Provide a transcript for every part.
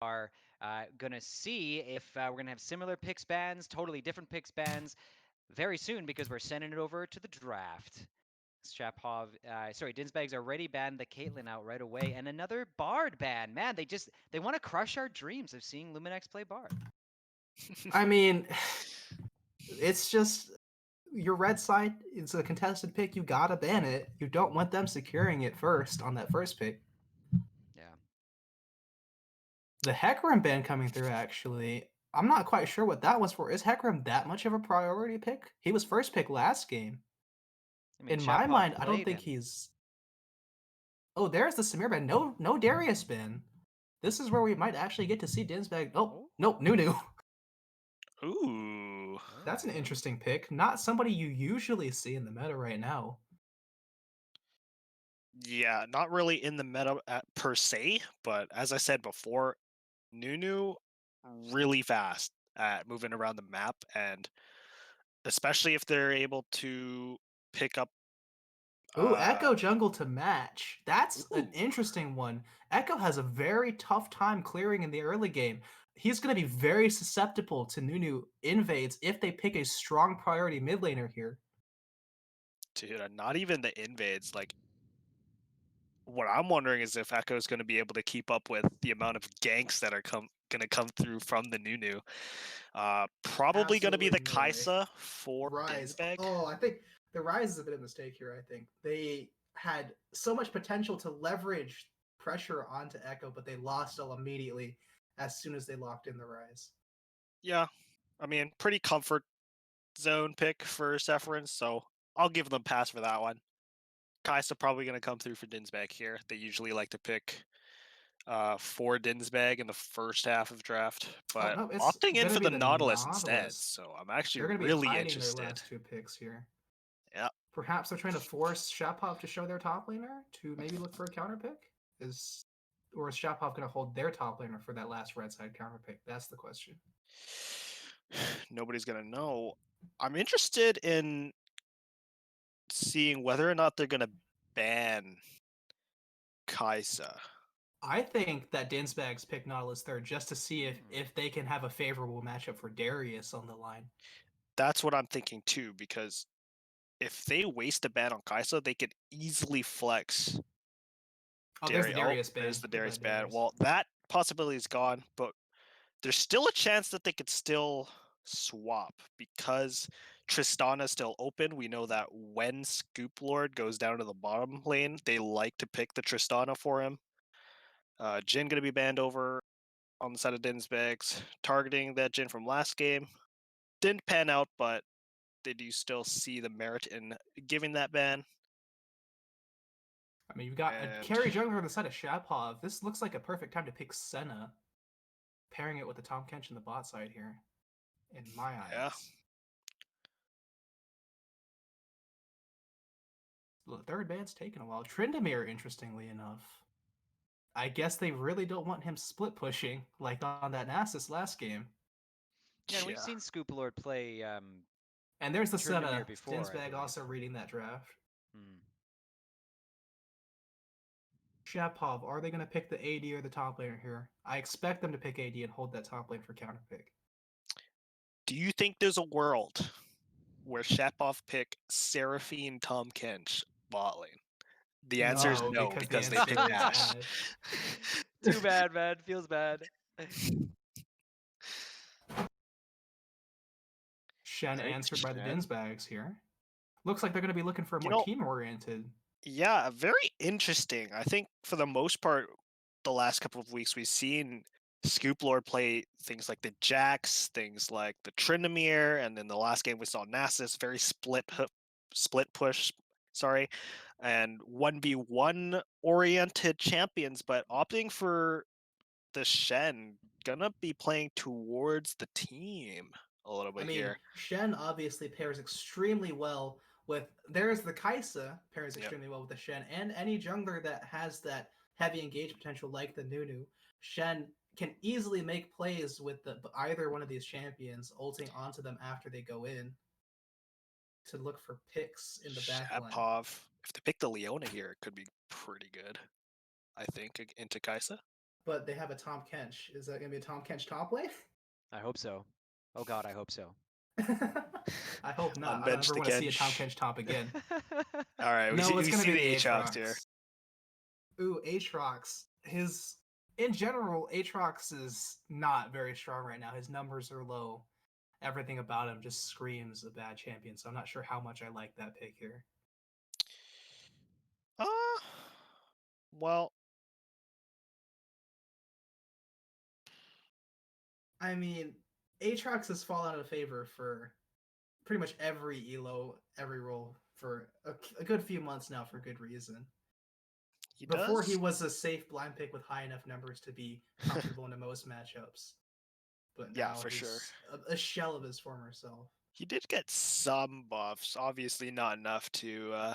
are going to see if we're going to have similar picks bands, totally different picks bands very soon because we're sending it over to the draft. Shapov, Dinzbags already banned the Caitlyn out right away, and another Bard ban. Man, they want to crush our dreams of seeing Luminex play Bard. I mean, it's just your red side. It's a contested pick. You gotta ban it. You don't want them securing it first on that first pick. Yeah. The Hecarim ban coming through, actually, I'm not quite sure what that was for. Is Hecarim that much of a priority pick? He was first pick last game. I mean, In my Shapov mind, I don't played think him. he's. Oh, there's the Samir ban. No Darius ban. This is where we might actually get to see Dinzbag. Oh, Oh. nope, Nunu. Ooh. That's an Oh. interesting pick. Not somebody you usually see in the meta right now. Yeah, not really in the meta per se, but as I said before, Nunu really fast at moving around the map, and especially if they're able to pick up. Ooh, Echo jungle to match. That's an Ooh, interesting one. Echo has a very tough time clearing in the early game. He's going to be very susceptible to Nunu invades if they pick a strong priority mid laner here. dude, not even the invades. Like, what I'm wondering is if Echo is going to be able to keep up with the amount of ganks that are going to come through from the Nunu. Probably going to be Absolutely the no way. Kaisa for Rise. Dinzbag. Oh, I think the Rise is a bit of a mistake here, I think. They had so much potential to leverage pressure onto Echo, but they lost all immediately as soon as they locked in the Rise. Yeah, I mean, pretty comfort zone pick for Sephiroth, so I'll give them pass for that one. Kaisa probably going to come through for Dinzbag here. They usually like to pick for Dinzbag in the first half of draft, Oh, but no, it's opting in going to for be the the Nautilus instead. Nautilus. So I'm actually They're going to be really hiding their interested. last two picks here. Yeah. Perhaps they're trying to force Shapov to show their top laner to maybe look for a counter pick? Or is Shapov going to hold their top laner for that last red side counter pick? That's the question. Nobody's going to know. I'm interested in seeing whether or not they're going to ban Kaisa. I think that Dinzbags pick Nautilus third just to see Hmm. if they can have a favorable matchup for Darius on the line. That's what I'm thinking too, because if they waste a ban on Kaisa, they could easily flex. Oh, there's the Oh, Darius ban. there's the Goodbye, Darius ban. Darius. Well, that possibility is gone, but there's still a chance that they could still swap because Tristana's still open. We know that when Scoop Lord goes down to the bottom lane, they like to pick the Tristana for him. Jin gonna be banned over on the side of Dinzbags, targeting that Jin from last game. Didn't pan out, but did you still see the merit in giving that ban? I mean, you've got a And carry jungler on the side of Shapov. This looks like a perfect time to pick Senna, pairing it with the Tom Kench in the bot side here, in my yeah, eyes. The third ban's taken a while. Tryndamere, interestingly enough. I guess they really don't want him split pushing like on that Nasus last game. Yeah, and we've yeah. seen Scoop Lord play And there's the Senna. Tryndamere before, I Dinzbag believe. also reading that draft. Hmm. Shapov, are they going to pick the AD or the top laner here? I expect them to pick AD and hold that top lane for counter pick. Do you think there's a world where Shapov pick Seraphine Tom Kench bot lane? The answer is No, no, because the because they answer picked is Ash. Ash. Too bad, man. Feels bad. Shen Right, answered by the Shen? Dinzbags here. Looks like they're going to be looking for You more know, team oriented. yeah, very interesting. I think for the most part, the last couple of weeks we've seen Scoop Lord play things like the Jax, things like the Tryndamere, and then the last game we saw Nasus, very split push, sorry, and 1v1 oriented champions, but opting for the Shen, gonna be playing towards the team a little I bit mean, here. Shen obviously pairs extremely well with. There's the Kaisa pairs Yep. extremely well with the Shen, and any jungler that has that heavy engage potential like the Nunu. Shen can easily make plays with either one of these champions, ulting onto them after they go in to look for picks in the backline. Shapov. If they pick the Leona here, it could be pretty good. I think into Kaisa. but they have a Tom Kench. Is that gonna be a Tom Kench top lane? I hope so. Oh God, I hope so. I hope not. I don't Unbench ever the want to see a Tom Kench. Kench top again. All right, we No, see it's we gonna see be the the Aatrox here. Aatrox. Ooh, Aatrox. In general, Aatrox is not very strong right now. His numbers are low. Everything about him just screams a bad champion. So I'm not sure how much I like that pick here. Uh, well, I mean, Aatrox has fallen out of favor for pretty much every elo, every role for a good few months now for good reason. he Before he does. was a safe blind pick with high enough numbers to be comfortable into most matchups, but Yeah, now for sure. he's a shell of his former self. He did get some buffs, obviously not enough to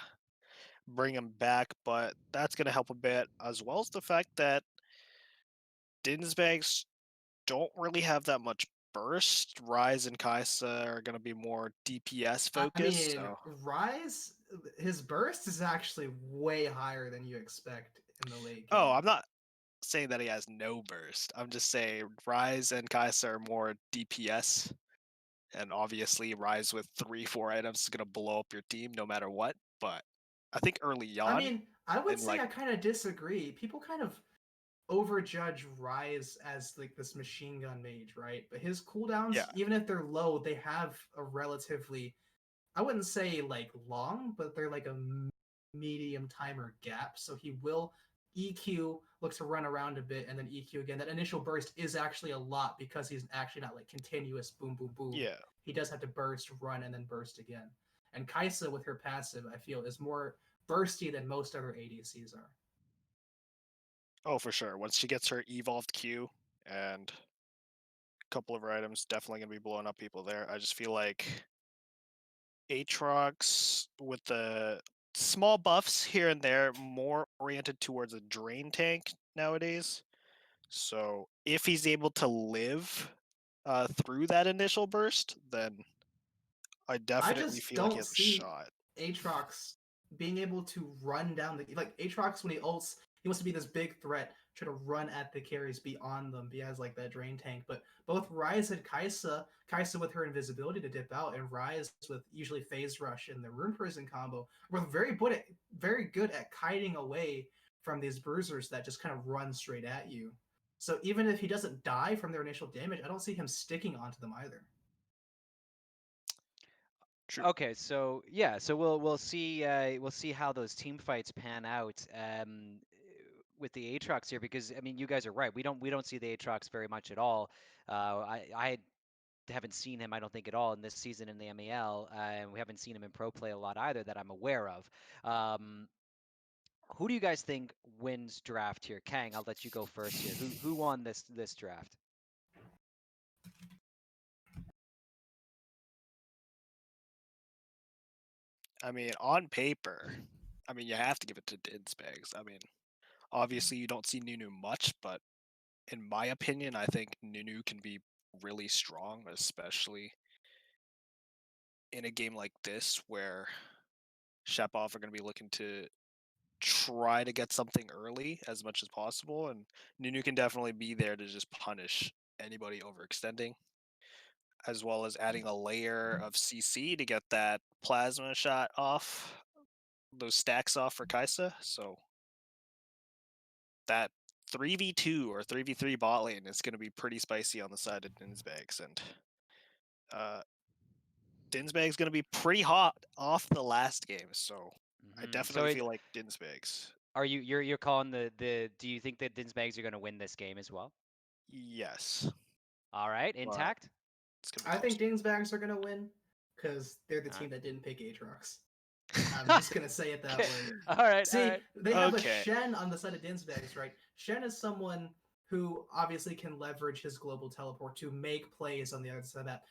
bring him back, but that's going to help a bit, as well as the fact that Dinzbags don't really have that much burst. Rise and Kaisa are going to be more DPS I focused, mean, so... Rise, his burst is actually way higher than you expect in the late Oh, game. I'm not saying that he has no burst. I'm just saying Rise and Kaisa are more DPS, and obviously Rise with 3-4 items is going to blow up your team no matter what, but I think early I on, mean, I would and say like, I kind of disagree. People kind of overjudge Rise as like this machine gun mage, right? But his cooldowns, yeah, even if they're low, they have a relatively, I wouldn't say like long, but they're like a medium timer gap. So he will EQ, look to run around a bit, and then EQ again. That initial burst is actually a lot because he's actually not like continuous boom, boom, boom. yeah. He does have to burst, run, and then burst again. And Kaisa with her passive, I feel, is more bursty than most other ADCs are. Oh, for sure. Once she gets her evolved Q and a couple of her items, definitely going to be blowing up people there. I just feel like Aatrox with the small buffs here and there, more oriented towards a drain tank nowadays. So if he's able to live through that initial burst, then I I definitely just feel like he don't has a see shot. Aatrox being able to run down the like Aatrox when he ults, he wants to be this big threat, try to run at the carries, be on them, be as like that drain tank. But both Ryze and Kaisa with her invisibility to dip out, and Ryze with usually phase rush and the rune prison combo, were very good at kiting away from these bruisers that just kind of run straight at you. So even if he doesn't die from their initial damage, I don't see him sticking onto them either. True. Okay, so yeah, so we'll see how those team fights pan out with the Aatrox here because I mean you guys are right. We don't see the Aatrox very much at all. I haven't seen him I don't think at all in this season in the MEL, and we haven't seen him in pro play a lot either that I'm aware of. Um, who do you guys think wins draft here? Kang, I'll let you go first here. Who won this draft? I mean, on paper, I mean, you have to give it to Dinzbags. I mean, obviously you don't see Nunu much, but in my opinion, I think Nunu can be really strong, especially in a game like this where Shapov are going to be looking to try to get something early as much as possible, and Nunu can definitely be there to just punish anybody overextending, as well as adding a layer of CC to get that plasma shot off, those stacks off for Kaisa. So that 3v2 or 3v3 bot lane is going to be pretty spicy on the side of Dinzbags, and uh, Dinzbag's going to be pretty hot off the last game, so I So definitely feel like Dinzbags. are you're calling the? Do you think that Dinzbags are going to win this game as well? Yes, All right, but intact. it's going to be I close. think Dingsbags are going to win because they're the All right. team that didn't pick Aatrox. I'm just gonna say it that Okay. way. All right. All See, right. they have a Okay. Shen on the side of Dinsbags, right? Shen is someone who obviously can leverage his global teleport to make plays on the other side of that.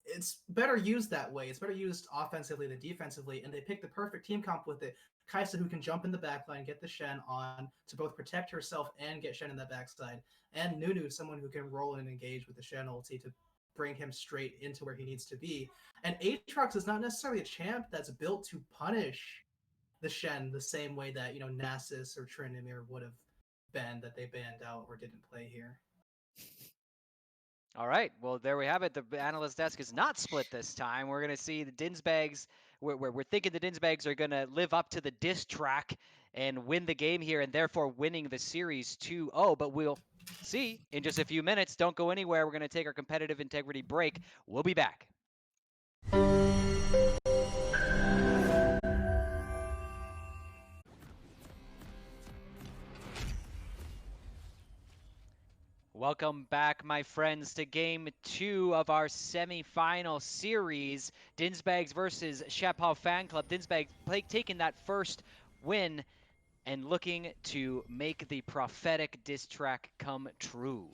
It's better used that way. It's better used offensively than defensively, and they picked the perfect team comp with it. Kaisa, who can jump in the backline, get the Shen on to both protect herself and get Shen in the backside, and Nunu, someone who can roll and engage with the Shen ulti to bring him straight into where he needs to be. And Aatrox is not necessarily a champ that's built to punish the Shen the same way that Nasus or Tryndamere would have. ban that they banned out or didn't play here. All right. Well, there we have it. The analyst desk is not split this time. We're going to see the Dinzbags. We're thinking the Dinzbags are going to live up to the diss track and win the game here, and therefore winning the series 2-0. But we'll see in just a few minutes. Don't go anywhere. We're going to take our competitive integrity break. We'll be back. Welcome back, my friends, to Game 2 of our semifinal series. Dinzbags versus Shapov Fan Club. Dinzbags taking that first win and looking to make the prophetic diss track come true.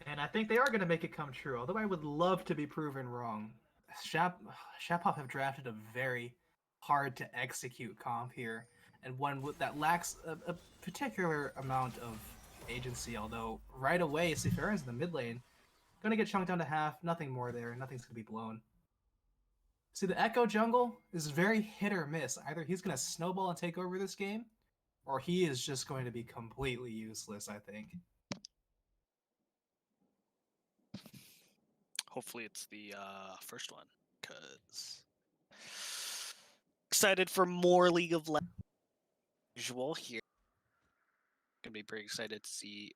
And I think they are going to make it come true, although I would love to be proven wrong. Shapov have drafted a very hard to execute comp here, and one that lacks a particular amount of agency, although right away, Seferin's in the mid lane. Gonna get chunked down to half, nothing more there, nothing's gonna be blown. See, the Echo jungle is very hit or miss. Either he's gonna snowball and take over this game, or he is just going to be completely useless, I think. Hopefully it's the first one, because excited for more League of Legends usual here. Gonna be pretty excited to see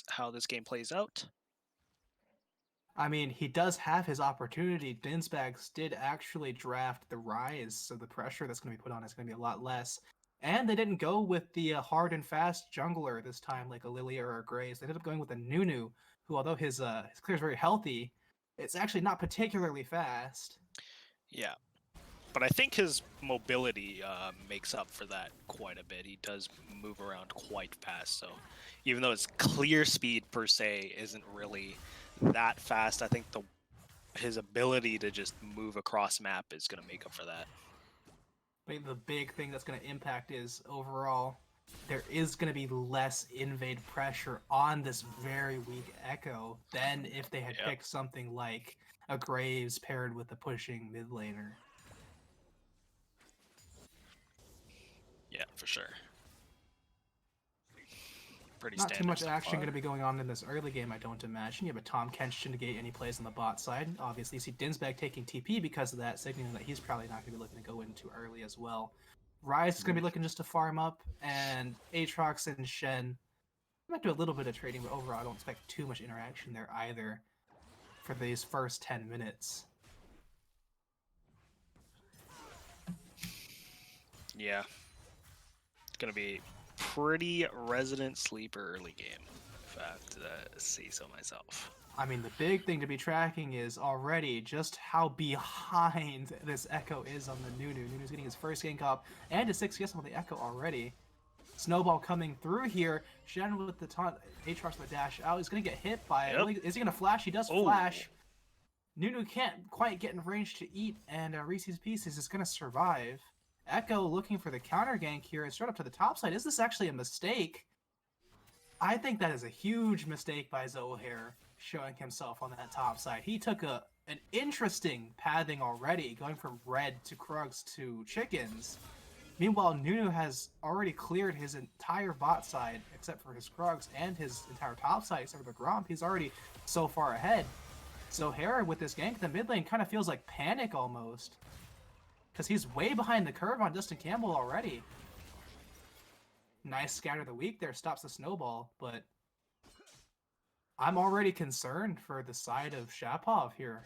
how this game plays out. I mean, he does have his opportunity. Dinzbags did actually draft the Rise, so the pressure that's going to be put on is going to be a lot less. And they didn't go with the hard and fast jungler this time, like a Lilia or a Graves. They ended up going with a Nunu, who, although his clear is very healthy, it's actually not particularly fast. Yeah, but I think his mobility makes up for that quite a bit. He does move around quite fast, so even though his clear speed per se isn't really that fast, I think his ability to just move across map is going to make up for that. I think the big thing that's going to impact is overall there is going to be less invade pressure on this very weak Echo than if they had picked something like a Graves paired with a pushing mid laner. Yeah, for sure. Pretty Not too standard much so action far. going to be going on in this early game, I don't imagine. You have a Tom Kench to negate any plays on the bot side. Obviously, you see Dinzbag taking TP because of that, signaling that he's probably not going to be looking to go in too early as well. Rise is going to be looking just to farm up, and Aatrox and Shen might do a little bit of trading, but overall, I don't expect too much interaction there either for these first 10 minutes. Yeah. It's going to be pretty resident sleeper early game, if I have to say so myself. I mean, the big thing to be tracking is already just how behind this Echo is on the Nunu. Nunu's getting his first gank up and his 6th guess on the Echo already. Snowball coming through here. Shen with the taunt. Aatrox with the dash out. He's going to get hit by it. Is he going to flash? He does flash. Nunu can't quite get in range to eat, and Reese's Pieces is going to survive. Echo looking for the counter gank here. It's straight up to the top side. Is this actually a mistake? I think that is a huge mistake by Zohair showing himself on that top side. He took an interesting pathing already, going from red to Krugs to chickens. Meanwhile, Nunu has already cleared his entire bot side, except for his Krugs, and his entire top side, except for the Gromp. He's already so far ahead. Zohair with this gank in the mid lane kind of feels like panic almost, because he's way behind the curve on Dustin Campbell already. Nice scatter of the week there, stops the snowball, but I'm already concerned for the side of Shapov here.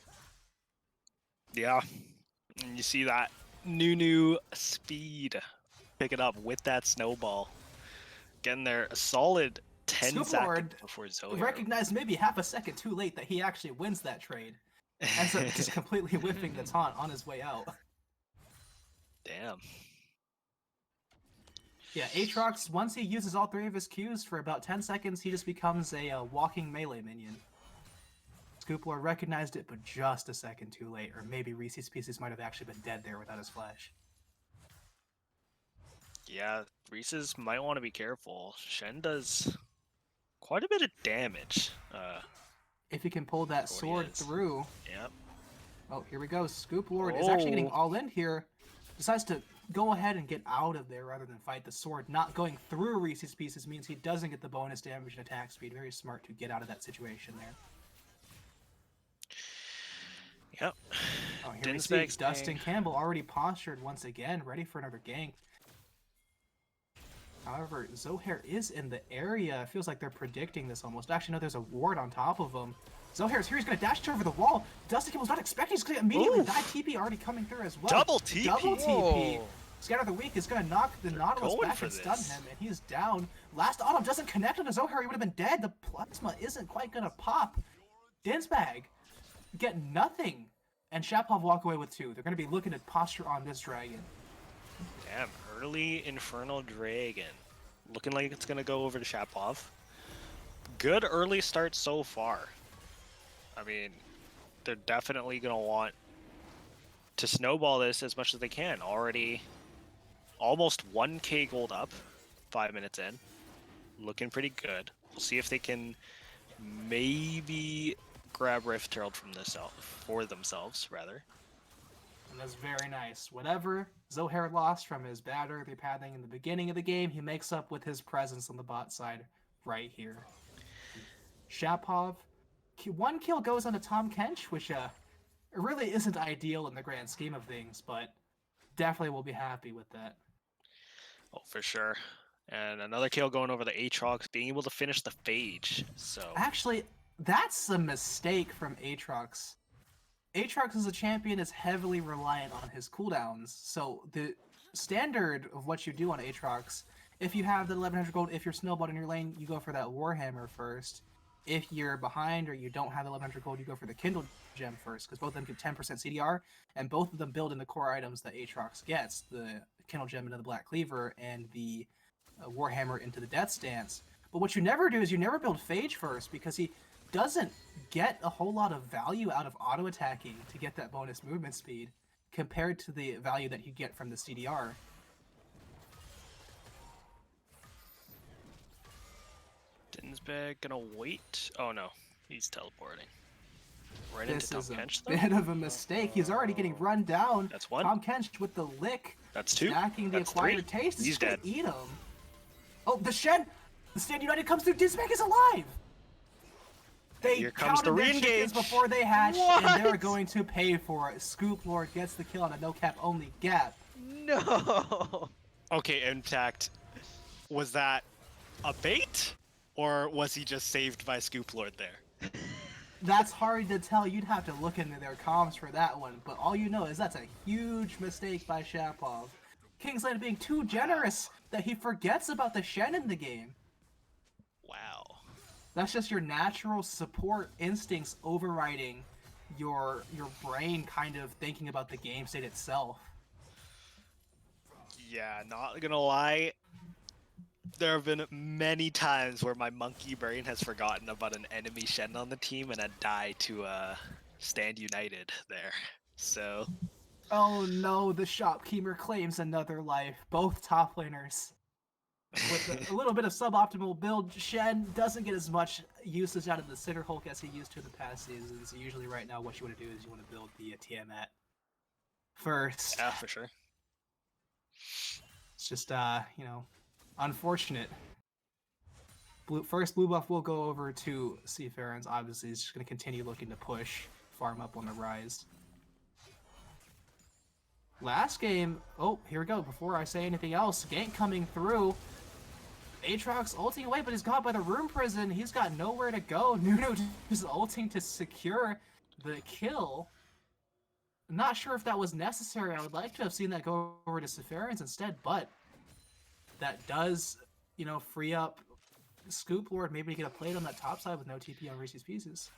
Yeah, and you see that Nunu speed pick it up with that snowball. Getting there a solid 10 seconds before Zohair recognized maybe half a second too late that he actually wins that trade. Ends up just completely whiffing the taunt on his way out. Damn. Yeah, Aatrox, once he uses all 3 of his Qs for about 10 seconds, he just becomes a walking melee minion. Scoopler recognized it, but just a second too late, or maybe Reese's Pieces might have actually been dead there without his flash. Yeah, Reese's might want to be careful. Shen does quite a bit of damage. If he can pull that sword through. Yep. Oh, here we go. Scoop Lord is actually getting all in here. Decides to go ahead and get out of there rather than fight the sword. Not going through Reese's Pieces means he doesn't get the bonus damage and attack speed. Very smart to get out of that situation there. Yep. Oh, here we see Dinzbags Dustin Campbell already postured once again, ready for another gank. However, Zohair is in the area. It feels like they're predicting this almost. Actually, no, there's a ward on top of him. Zohair's here. He's going to dash over the wall. Dustin Campbell's not expecting. He's going to immediately die. TP already coming through as well. Double TP. Double TP. Whoa. Scatter the Weak is going to knock the Nautilus back and stun him, and he's down. Last Autumn doesn't connect on Zohair. He would have been dead. The plasma isn't quite going to pop. Dinzbag get nothing. And Shapov walk away with 2. They're going to be looking at posture on this dragon. Damn, early Infernal Dragon. Looking like it's going to go over to Shapov. Good early start so far. I mean, they're definitely going to want to snowball this as much as they can. Already almost 1k gold up, 5 minutes in. Looking pretty good. We'll see if they can maybe grab Rift Herald from this for themselves, rather. And that's very nice. Whatever Zohair lost from his bad early pathing in the beginning of the game, he makes up with his presence on the bot side right here. Shapov, 1 kill goes on to Tom Kench, which really isn't ideal in the grand scheme of things, but definitely will be happy with that. Oh, for sure. And another kill going over the Aatrox, being able to finish the Phage. So Actually, that's a mistake from Aatrox. Aatrox as a champion is heavily reliant on his cooldowns. So the standard of what you do on Aatrox, if you have the 1100 gold, if you're snowballed in your lane, you go for that Warhammer first. If you're behind or you don't have 1100 gold, you go for the Kindle gem first, because both of them give 10% CDR, and both of them build in the core items that Aatrox gets, the Kindle gem into the Black Cleaver and the Warhammer into the Death Stance. But what you never do is you never build Phage first, because he doesn't get a whole lot of value out of auto attacking to get that bonus movement speed compared to the value that you get from the CDR. Dinzbag gonna wait. Oh no, he's teleporting. Right This into Tom is a Kench though. bit of a mistake. He's already getting run down. That's 1. Tom Kench with the lick. That's 2. Stacking the That's acquired 3. taste. He's gonna dead. eat him. Oh, the Shen! The Stand United comes through. Dinzbag is alive! They Here comes the counted their chickens re-engage. before they hatch, What? and they're going to pay for it. Scoop Lord gets the kill on a no-cap only gap. No. Okay, Intact. Was that a bait? Or was he just saved by Scoop Lord there? That's hard to tell. You'd have to look into their comms for that one. But all you know is that's a huge mistake by Shapov. Kingsland being too generous that he forgets about the Shen in the game. Wow. That's just your natural support instincts overriding your brain kind of thinking about the game state itself. Yeah, not gonna lie. There have been many times where my monkey brain has forgotten about an enemy Shen on the team and I die to Stand United there. So Oh no, the shopkeeper claims another life. Both top laners. With a little bit of suboptimal build, Shen doesn't get as much usage out of the Cinder Hulk as he used to in the past seasons. Usually right now what you want to do is you want to build the Tiamat first. yeah, for sure. It's just, you know, unfortunate. First blue buff will go over to Seafarens. Obviously, he's just going to continue looking to push, farm up on the rise. Last game, oh, here we go. Before I say anything else, gank coming through. Aatrox ulting away, but he's caught by the Rune Prison. He's got nowhere to go. Nuno just ulting to secure the kill. I'm not sure if that was necessary. I would like to have seen that go over to Seafarens instead, but that does, you know, free up Scoop Lord maybe to get a plate on that top side with no TP on Reese's Pieces.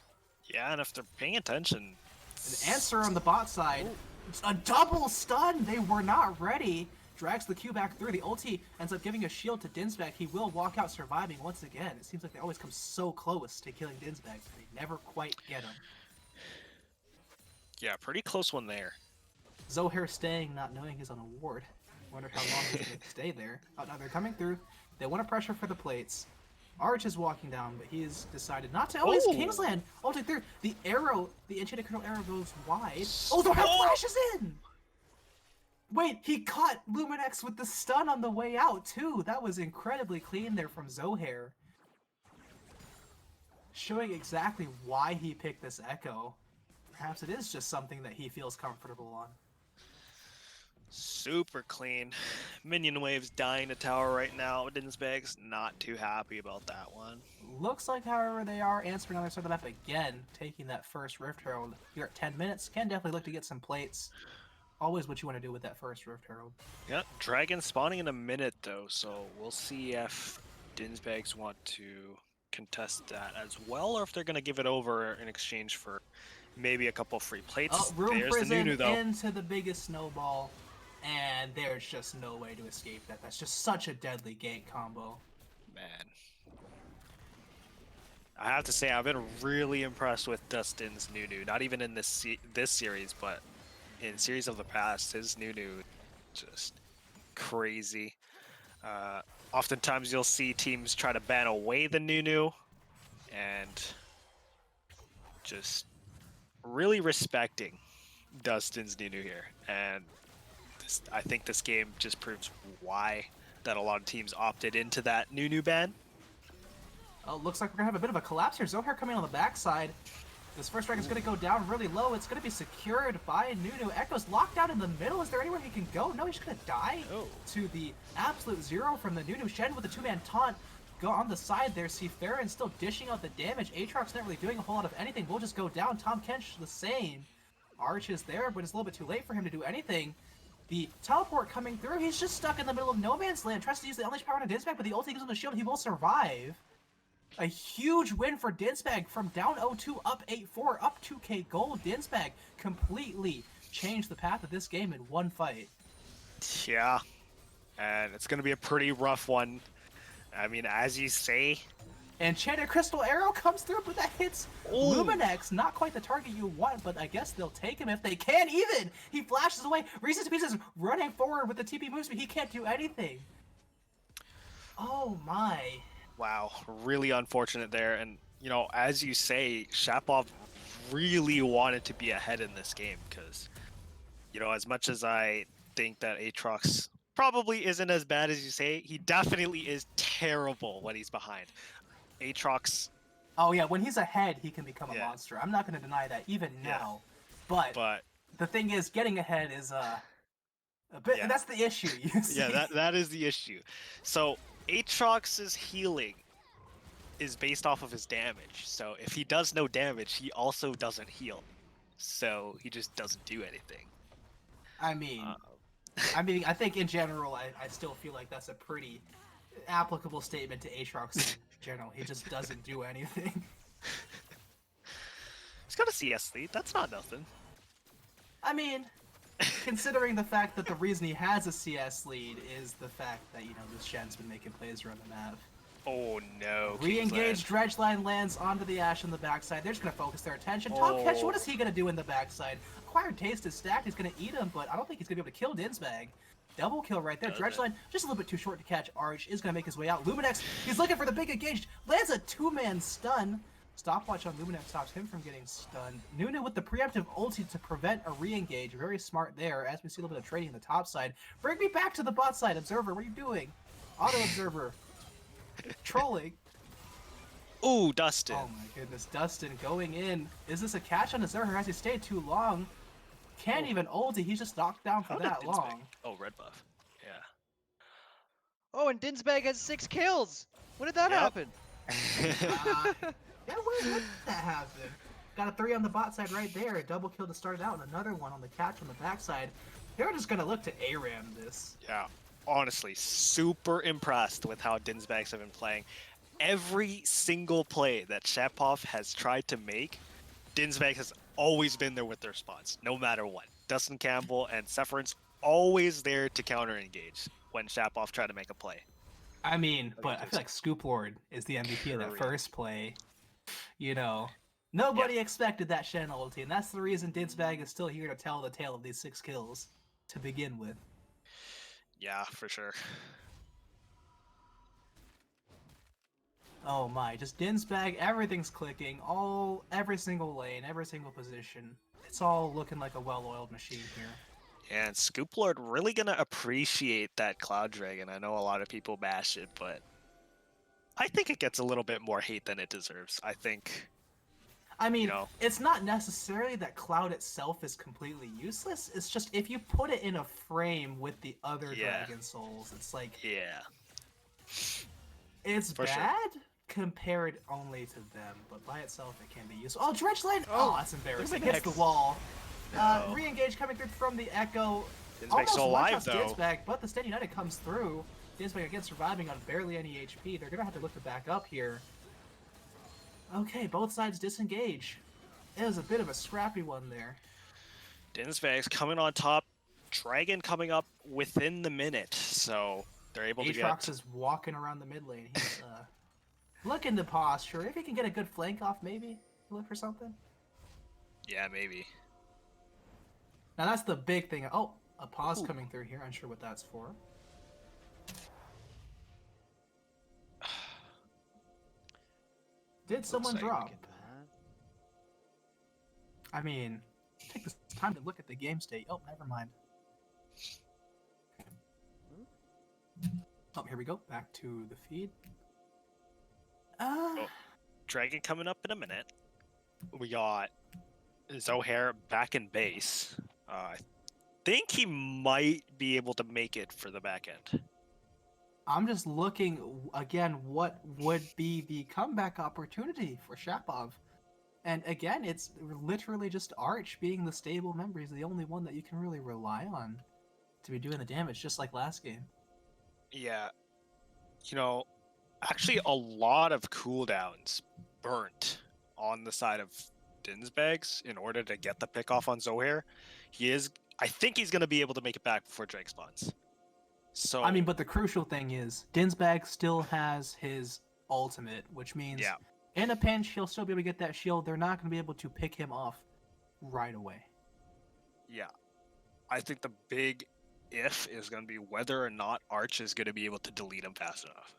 Yeah, and if they're paying attention... An answer on the bot side. It's a double stun! They were not ready. Drags the Q back through. The ulti ends up giving a shield to Dinzbag. He will walk out surviving once again. It seems like they always come so close to killing Dinzbag, but they never quite get him. Yeah, pretty close one there. Zohair staying, not knowing he's on a ward. Wonder how long he's going to stay there. Oh, no, they're coming through. They want to pressure for the plates. Arch is walking down, but he's decided not to. Oh, it's Kingsland! Ulting through. The arrow, the enchanted kernel arrow goes wide. Oh, Zohair flashes in! Wait, he caught Luminex with the stun on the way out, too! That was incredibly clean there from Zohair. Showing exactly why he picked this Echo. Perhaps it is just something that he feels comfortable on. Super clean. Minion waves dying to tower right now. Dinzbags not too happy about that one. Looks like, however, they are answering on their side of the map again, taking that first Rift Herald here at 10 minutes. Can definitely look to get some plates. Always what you want to do with that first Rift Herald. Yep, Dragon spawning in a minute though, so we'll see if Dinzbags want to contest that as well, or if they're going to give it over in exchange for maybe a couple free plates. Oh, Room There's Prison the Nunu though. into the biggest snowball, and there's just no way to escape that. That's just such a deadly gank combo. Man. I have to say, I've been really impressed with Dustin's Nunu. Not even in this series, but in series of the past, his Nunu just crazy. Oftentimes you'll see teams try to ban away the Nunu and just really respecting Dustin's Nunu here. And I think this game just proves why that a lot of teams opted into that Nunu ban. Oh, looks like we're going to have a bit of a collapse here. Zohair coming on the backside. This first dragon's going to go down really low. It's going to be secured by Nunu. Echo's locked down in the middle. Is there anywhere he can go? No, he's just going to die to the absolute zero from the Nunu. Shen with the two-man taunt. Go on the side there. See Farron still dishing out the damage. Aatrox's not really doing a whole lot of anything. We'll just go down. Tom Kench the same. Arch is there, but it's a little bit too late for him to do anything. The teleport coming through. He's just stuck in the middle of no man's land. Tries to use the unleash power on a Dinzbag, but the ulti gives him the shield. He will survive. A huge win for Dinzbag from down 0-2, up 8-4, up 2k gold. Dinzbag completely changed the path of this game in one fight. Yeah, and it's going to be a pretty rough one. I mean, as you say. Enchanted Crystal Arrow comes through, but that hits Luminex. Not quite the target you want, but I guess they'll take him if they can even. He flashes away. Reese's Pieces running forward with the TP moves, but he can't do anything. Oh my. Wow, really unfortunate there. And, you know, as you say, Shapov really wanted to be ahead in this game because, you know, as much as I think that Aatrox probably isn't as bad as you say, he definitely is terrible when he's behind. Aatrox... Oh yeah, when he's ahead, he can become a monster. I'm not going to deny that even now. But the thing is, getting ahead is a bit... That's the issue, you see. Yeah, that is the issue. So... Aatrox's healing is based off of his damage. So if he does no damage, he also doesn't heal. So he just doesn't do anything. I mean, I think in general, I still feel like that's a pretty applicable statement to Aatrox in general. He just doesn't do anything. He's got a CS lead. That's not nothing. I mean... Considering the fact that the reason he has a CS lead is the fact that, you know, this Shen's been making plays around the map. Oh no. Re-engaged Dredgeline lands onto the Ashe on the backside. They're just going to focus their attention. Tom Catch, what is he going to do in the backside? Acquired Taste is stacked. He's going to eat him, but I don't think he's going to be able to kill Dinzbag. Double kill right there. Dredgeline, just a little bit too short to catch Arch, is going to make his way out. Luminex, he's looking for the big engaged. Lands a two-man stun. Stopwatch on Luminex stops him from getting stunned. Nunu with the preemptive ulti to prevent a re-engage. Very smart there, as we see a little bit of trading on the top side. Bring me back to the bot side, Observer. What are you doing? Auto Observer. Trolling. Ooh, Dustin. Oh my goodness, Dustin going in. Is this a catch on Observer? Has he stayed too long? Can't even ulti. He's just knocked down for that long. Oh, red buff. Yeah. Oh, and Dinzbag has 6 kills. When did that happen? Yeah, when did that happen? Got a 3 on the bot side right there. A double kill to start it out, and another one on the catch on the backside. They're just gonna look to ARAM this. Yeah, honestly, super impressed with how Dinzbags have been playing. Every single play that Shapov has tried to make, Dinzbag has always been there with their spots, no matter what. Dustin Campbell and Sephron's always there to counter-engage when Shapov tried to make a play. I mean, but I feel like Scoop Lord is the MVP of that first play. You know, nobody expected that Shen ulti, and that's the reason Dinzbag is still here to tell the tale of these 6 kills to begin with. Yeah, for sure. Oh my, just Dinzbag, everything's clicking, every single lane, every single position. It's all looking like a well-oiled machine here. And Scoop Lord really gonna appreciate that Cloud Dragon. I know a lot of people bash it, but I think it gets a little bit more hate than it deserves. I think, I mean, know, it's not necessarily that Cloud itself is completely useless. It's just if you put it in a frame with the other Yeah. Dragon Souls, it's like yeah, it's for sure. bad compared only to them, but by itself it can be useful. Oh, Dredge Lane! Oh, Oh, that's embarrassing. Luminex. Hits the wall. No. Re-engage coming through from the Echo. Dinzbags Almost still alive, one-shots though. Dinzbag, but the Stand United comes through. Dinzbag again surviving on barely any HP. They're gonna have to look to back up here. Okay, both sides disengage. It was a bit of a scrappy one there. Dinzbags coming on top. Dragon coming up within the minute, so they're able to Aatrox get. is walking around the mid lane. He's looking to posture. If he can get a good flank off, maybe look for something. Yeah, maybe. Now that's the big thing. Oh, a pause Ooh. coming through here. Unsure what that's for. Did someone Looks like we drop? can, I mean, take this time to look at the game state. Oh, never mind. Oh, here we go. Back to the feed. Dragon coming up in a minute. We got Zohair back in base. I think he might be able to make it for the back end. I'm just looking again. What would be the comeback opportunity for Shapov? And again, it's literally just Arch being the stable member. He's the only one that you can really rely on to be doing the damage, just like last game. Yeah. You know, actually a lot of cooldowns burnt on the side of Dinzbags in order to get the pick off on Zohair. I think he's going to be able to make it back before Drake spawns. So I mean, but the crucial thing is Dinzbag still has his ultimate, which means yeah, in a pinch he'll still be able to get that shield. They're not going to be able to pick him off right away. yeah. I think the big if is going to be whether or not Arch is going to be able to delete him fast enough.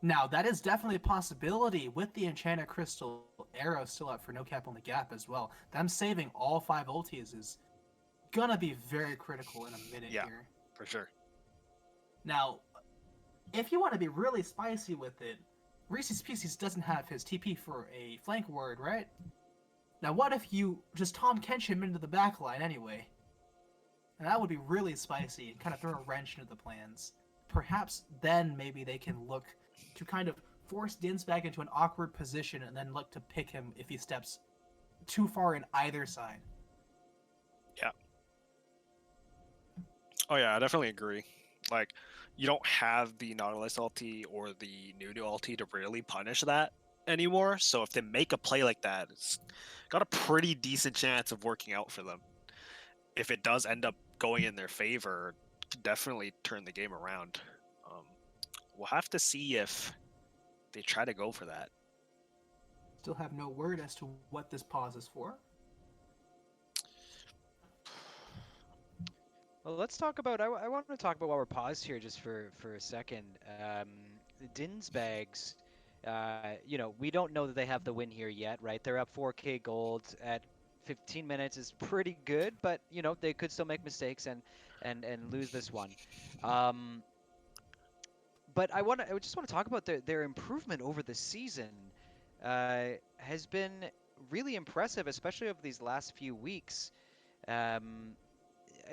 Now, that is definitely a possibility with the Enchanted Crystal arrow still up for no cap on the gap as well. Them saving all 5 ultis is gonna be very critical in a minute here. For sure. Now, if you want to be really spicy with it, Reese's Pieces doesn't have his TP for a flank ward, right? Now, what if you just Tom Kench him into the backline anyway? And that would be really spicy and kind of throw a wrench into the plans. Perhaps then maybe they can look to kind of force Dinzbag into an awkward position and then look to pick him if he steps too far in either side. Yeah. Oh yeah, I definitely agree. Like, you don't have the Nautilus ulti or the Nunu ulti to really punish that anymore. So if they make a play like that, it's got a pretty decent chance of working out for them. If it does end up going in their favor, definitely turn the game around. We'll have to see if they try to go for that. Still have no word as to what this pause is for. Well, let's talk about. I want to talk about while we're paused here just for a second. Dinzbags. You know, we don't know that they have the win here yet, right? They're up 4K gold at 15 minutes is pretty good, but you know they could still make mistakes and lose this one. But I just want to talk about their improvement over the season. Has been really impressive, especially over these last few weeks. I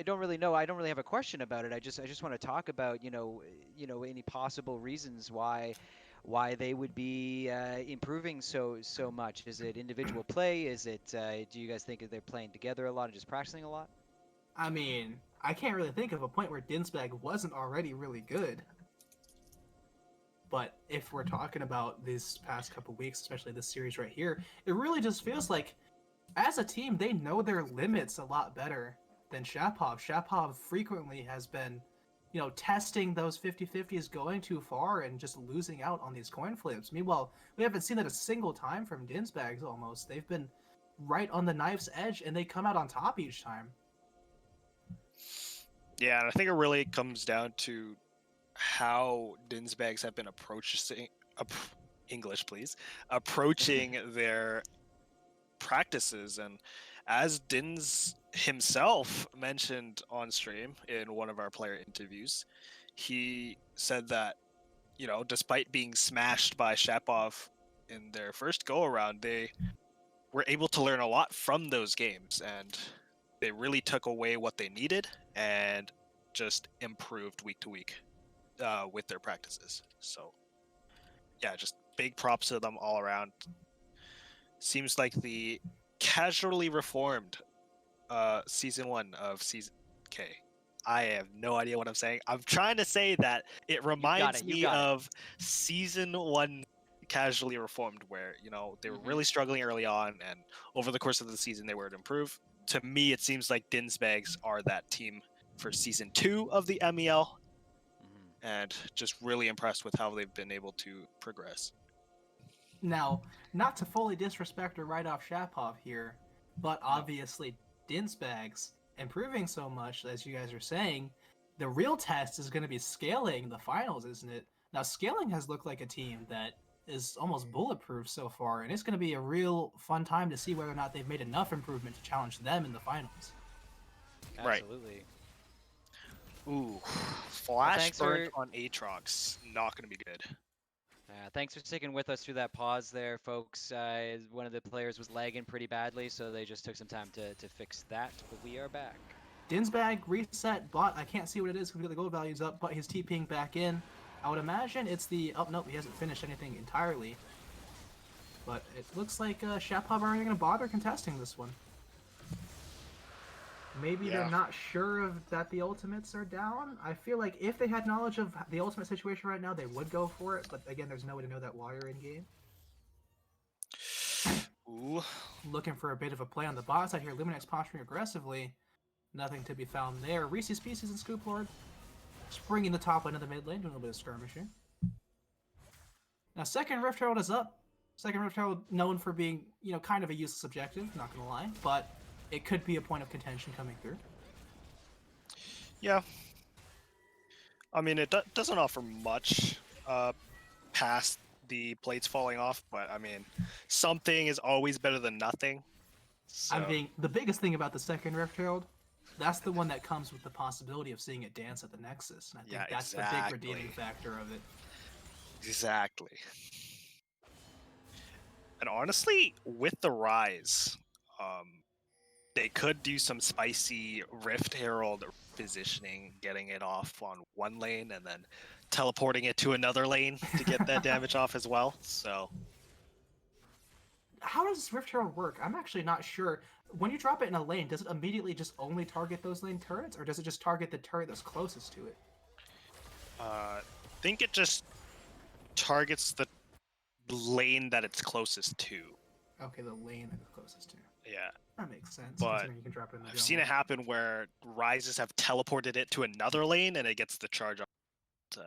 don't really know. I don't really have a question about it. I just want to talk about any possible reasons why they would be improving so much. Is it individual play? Is it do you guys think they're playing together a lot and just practicing a lot? I mean, I can't really think of a point where Dinzbag wasn't already really good. But if we're talking about these past couple weeks, especially this series right here, it really just feels like as a team, they know their limits a lot better than Shapov. Shapov frequently has been, testing those 50-50s going too far and just losing out on these coin flips. Meanwhile, we haven't seen that a single time from Dinzbags almost. They've been right on the knife's edge and they come out on top each time. Yeah, and I think it really comes down to how Dinzbags have been approaching their practices, and as Dins himself mentioned on stream in one of our player interviews, he said that, you know, despite being smashed by Shapov in their first go around, they were able to learn a lot from those games, and they really took away what they needed and just improved week to week with their practices. So yeah, just big props to them all around. Seems like the casually reformed season 1 of season K. I have no idea what I'm saying. I'm trying to say that it reminds me of season 1 casually reformed, where, you know, they were really struggling early on, and over the course of the season they were to improve. To me, it seems like Dinzbags are that team for season 2 of the MEL, and just really impressed with how they've been able to progress. Now, not to fully disrespect or write off Shapov here, but obviously Dinzbags improving so much, as you guys are saying, the real test is going to be scaling the finals, isn't it? Now, scaling has looked like a team that is almost bulletproof so far, and it's going to be a real fun time to see whether or not they've made enough improvement to challenge them in the finals. Absolutely. Right. Ooh, flash burnt on Aatrox, not going to be good. Thanks for sticking with us through that pause there, folks. One of the players was lagging pretty badly, so they just took some time to fix that, but we are back. Dinzbag reset bot. I can't see what it is because we got the gold values up, but he's TPing back in. I would imagine it's the... Oh, nope, he hasn't finished anything entirely. But it looks like Shapov aren't going to bother contesting this one. Maybe they're not sure of that the ultimates are down. I feel like if they had knowledge of the ultimate situation right now, they would go for it. But again, there's no way to know that while you're in game. Ooh. Looking for a bit of a play on the bot side here. Luminex posturing aggressively. Nothing to be found there. Reese's Pieces and Scoop Lord springing the top lane of the mid lane, doing a little bit of skirmishing. Now, second Rift Herald is up. Second Rift Herald known for being, you know, kind of a useless objective, not gonna lie, but it could be a point of contention coming through. Yeah. I mean, it doesn't offer much past the plates falling off, but I mean, something is always better than nothing. So. I mean, the biggest thing about the second Rift Herald, that's the one that comes with the possibility of seeing it dance at the Nexus. And I think that's the big redeeming factor of it. Exactly. And honestly, with the Rise, they could do some spicy Rift Herald positioning, getting it off on one lane and then teleporting it to another lane to get that damage off as well. So, how does Rift Herald work? I'm actually not sure. When you drop it in a lane, does it immediately just only target those lane turrets, or does it just target the turret that's closest to it? I think it just targets the lane that it's closest to. Okay, the lane that it's closest to. Yeah. That makes sense. But you can drop it in the I've seen it happen where Rises have teleported it to another lane and it gets the charge off. I'm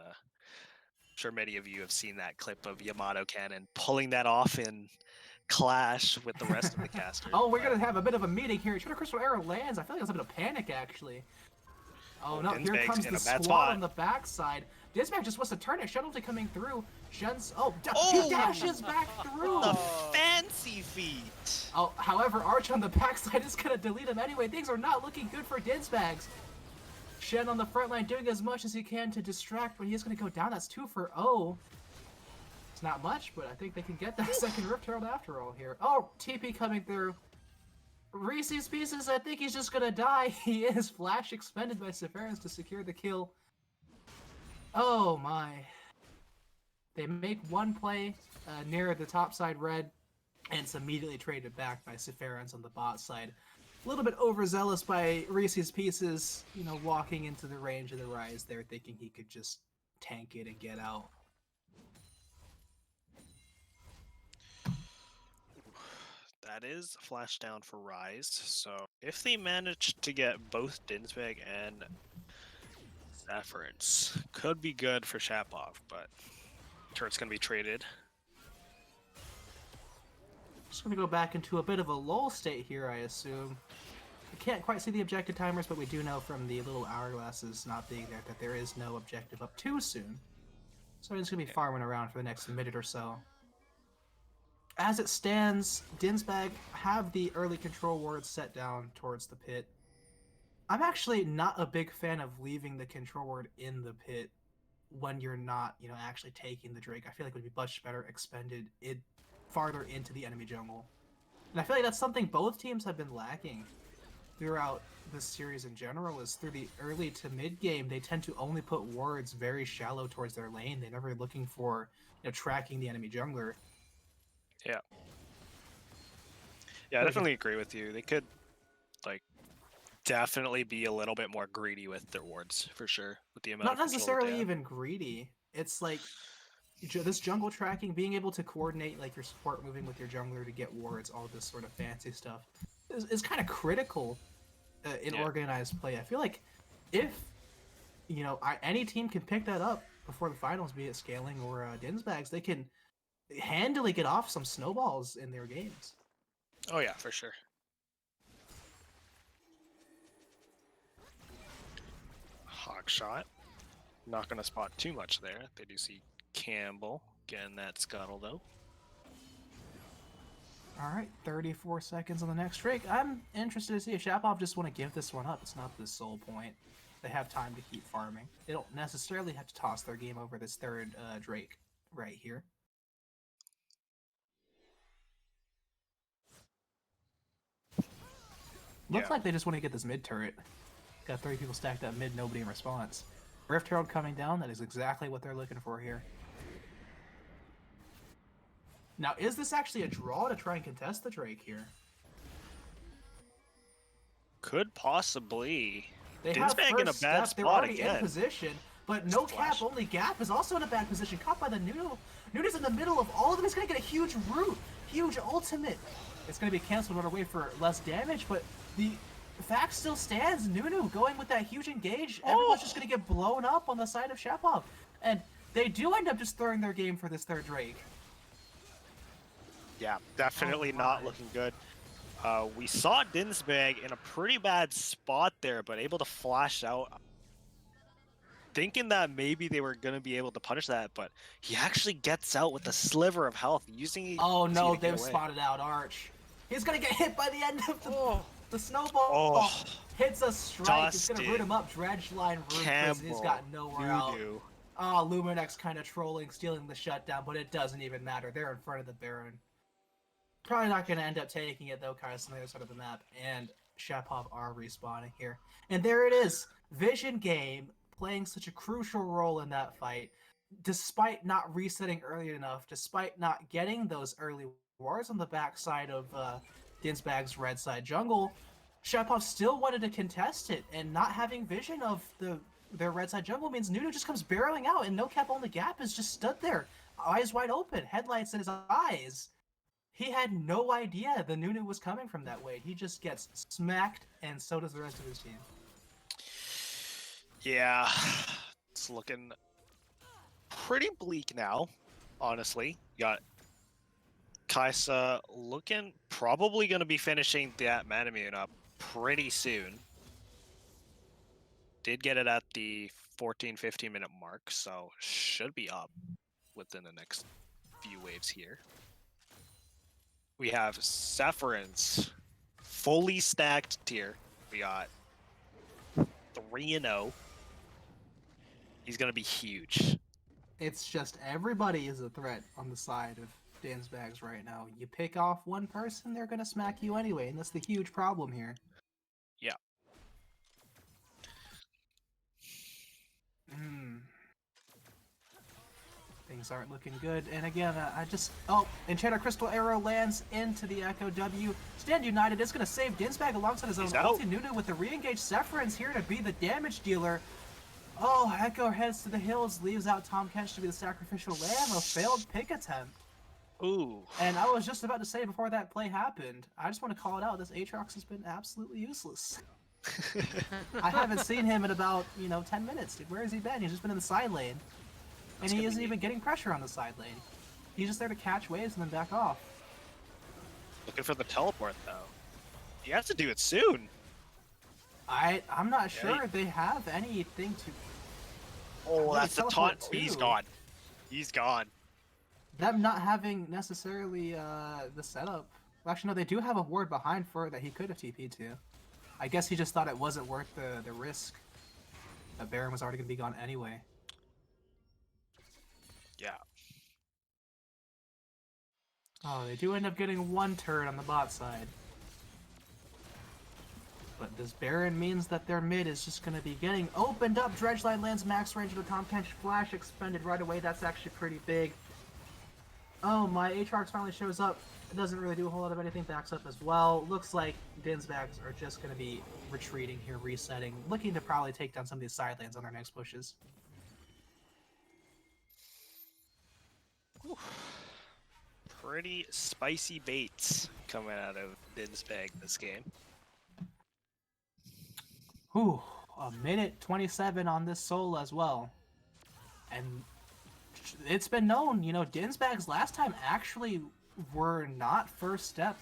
sure many of you have seen that clip of Yamato Cannon pulling that off in Clash with the rest of the casters. Oh, we're going to have a bit of a meeting here. Should a Crystal Arrow lands? I feel like there's a bit of panic, actually. Oh, no, here comes the squad on the backside. Dinzbags just wants to turn it. Shuttleton coming through. Shen's... Oh, he dashes back through. The fancy feet. Oh, however, Arch on the backside is going to delete him anyway. Things are not looking good for Dinzbags. Shen on the front line doing as much as he can to distract, but he is going to go down. That's 2 for 0. It's not much, but I think they can get that second Rift Herald after all here. Oh, TP coming through. Reese's Pieces, I think he's just going to die. He is. Flash expended by Severance to secure the kill. Oh my. They make one play near the top side red, and it's immediately traded back by Severance on the bot side. A little bit overzealous by Reese's Pieces, you know, walking into the range of the Rise there, thinking he could just tank it and get out. That is a flash down for Rise. So if they manage to get both Dinzbag and Severance, could be good for Shapov, but turret's gonna be traded. Just gonna go back into a bit of a lull state here, I assume. I can't quite see the objective timers, but we do know from the little hourglasses not being there that there is no objective up too soon. So I'm just gonna be farming around for the next minute or so. as it stands, Dinzbag have the early control wards set down towards the pit. I'm actually not a big fan of leaving the control ward in the pit when you're not, actually taking the Drake. I feel like it would be much better expended farther into the enemy jungle. And I feel like that's something both teams have been lacking throughout this series in general, is through the early to mid game, they tend to only put wards very shallow towards their lane. They're never looking for, tracking the enemy jungler. Yeah. Yeah, I definitely agree with you. They could, like, definitely be a little bit more greedy with their wards, for sure, with the amount Not of control that necessarily they have. even greedy. It's like this jungle tracking, being able to coordinate like your support moving with your jungler to get wards, all this sort of fancy stuff, is kind of critical in organized play. I feel like if any team can pick that up before the finals, be it Scaling or Dinzbags, they can handily get off some snowballs in their games. Oh yeah, for sure. Hawk shot. Not going to spot too much there. They do see Campbell getting that scuttle, though. All right, 34 seconds on the next Drake. I'm interested to see if Shapov just want to give this one up. It's not the sole point. They have time to keep farming. They don't necessarily have to toss their game over this third Drake right here. Looks like they just want to get this mid turret. Got 3 people stacked up mid, nobody in response. Rift Herald coming down, that is exactly what they're looking for here. Now, is this actually a draw to try and contest the Drake here? Could possibly. They have Dinzbag in a bad step. They're spot already again. in position, but no cap, only Gap is also in a bad position. Caught by the Nunu. Nunu's in the middle of all of them. He's going to get a huge root, huge ultimate. It's going to be canceled on our way for less damage, but the fact still stands. Nunu going with that huge engage. Everyone's just going to get blown up on the side of Shapov. And they do end up just throwing their game for this third Drake. Yeah, definitely not looking good. We saw Dinzbag in a pretty bad spot there, but able to flash out. Thinking that maybe they were going to be able to punish that, but he actually gets out with a sliver of health using. Oh no, they've spotted out Arch. He's going to get hit by the end of the snowball. Hits a strike. It's going to root him up. Dredge line root because he's got nowhere out. Luminex kind of trolling, stealing the shutdown, but it doesn't even matter. They're in front of the Baron. Probably not going to end up taking it, though, kind of on the other side of the map. And Shapov are respawning here. And there it is. Vision Game playing such a crucial role in that fight. Despite not resetting early enough, despite not getting those early wars on the backside of Dinzbag's red side jungle, Shapov still wanted to contest it. And not having vision of their red side jungle means Nunu just comes barreling out. And no cap only Gap is just stood there. Eyes wide open. Headlights in his eyes. He had no idea the Nunu was coming from that way. He just gets smacked, and so does the rest of his team. Yeah, it's looking pretty bleak now, honestly. Got Kaisa looking probably going to be finishing that Manamune up pretty soon. Did get it at the 14-15 minute mark, so should be up within the next few waves here. We have Saffron's fully stacked tier. We got 3-0. He's going to be huge. It's just everybody is a threat on the side of Dinzbags right now. You pick off one person, they're going to smack you anyway, and that's the huge problem here. Yeah. Things aren't looking good. And again, Enchanter Crystal Arrow lands into the Echo W. Stand United is going to save Dinzbag alongside his own ulti. Nunu with the re-engaged Sephiroth's here to be the damage dealer. Oh, Echo heads to the hills, leaves out Tom Kench to be the sacrificial lamb. A failed pick attempt. Ooh. And I was just about to say before that play happened, I just want to call it out. This Aatrox has been absolutely useless. I haven't seen him in about, 10 minutes. Dude, where has he been? He's just been in the side lane. And he isn't even getting pressure on the side lane. He's just there to catch waves and then back off. Looking for the teleport, though. You have to do it soon. I'm not sure they have anything to... Oh, that's the taunt. He's gone. He's gone. them not having necessarily the setup. Well, actually, no, they do have a ward behind for that he could have TP'd to. I guess he just thought it wasn't worth the risk. That Baron was already going to be gone anyway. Yeah. Oh, they do end up getting one turret on the bot side. But this Baron means that their mid is just going to be getting opened up. Dredgeline lands max range of the Tom Kench flash expended right away. That's actually pretty big. Oh, my Aatrox finally shows up. It doesn't really do a whole lot of anything. Backs up as well. Looks like Dinzbags are just going to be retreating here, resetting. Looking to probably take down some of these side lanes on their next pushes. Whew. Pretty spicy baits coming out of Dinzbag this game. Whew, a minute 27 on this soul as well. And it's been known, you know, Dinzbags last time actually were not first step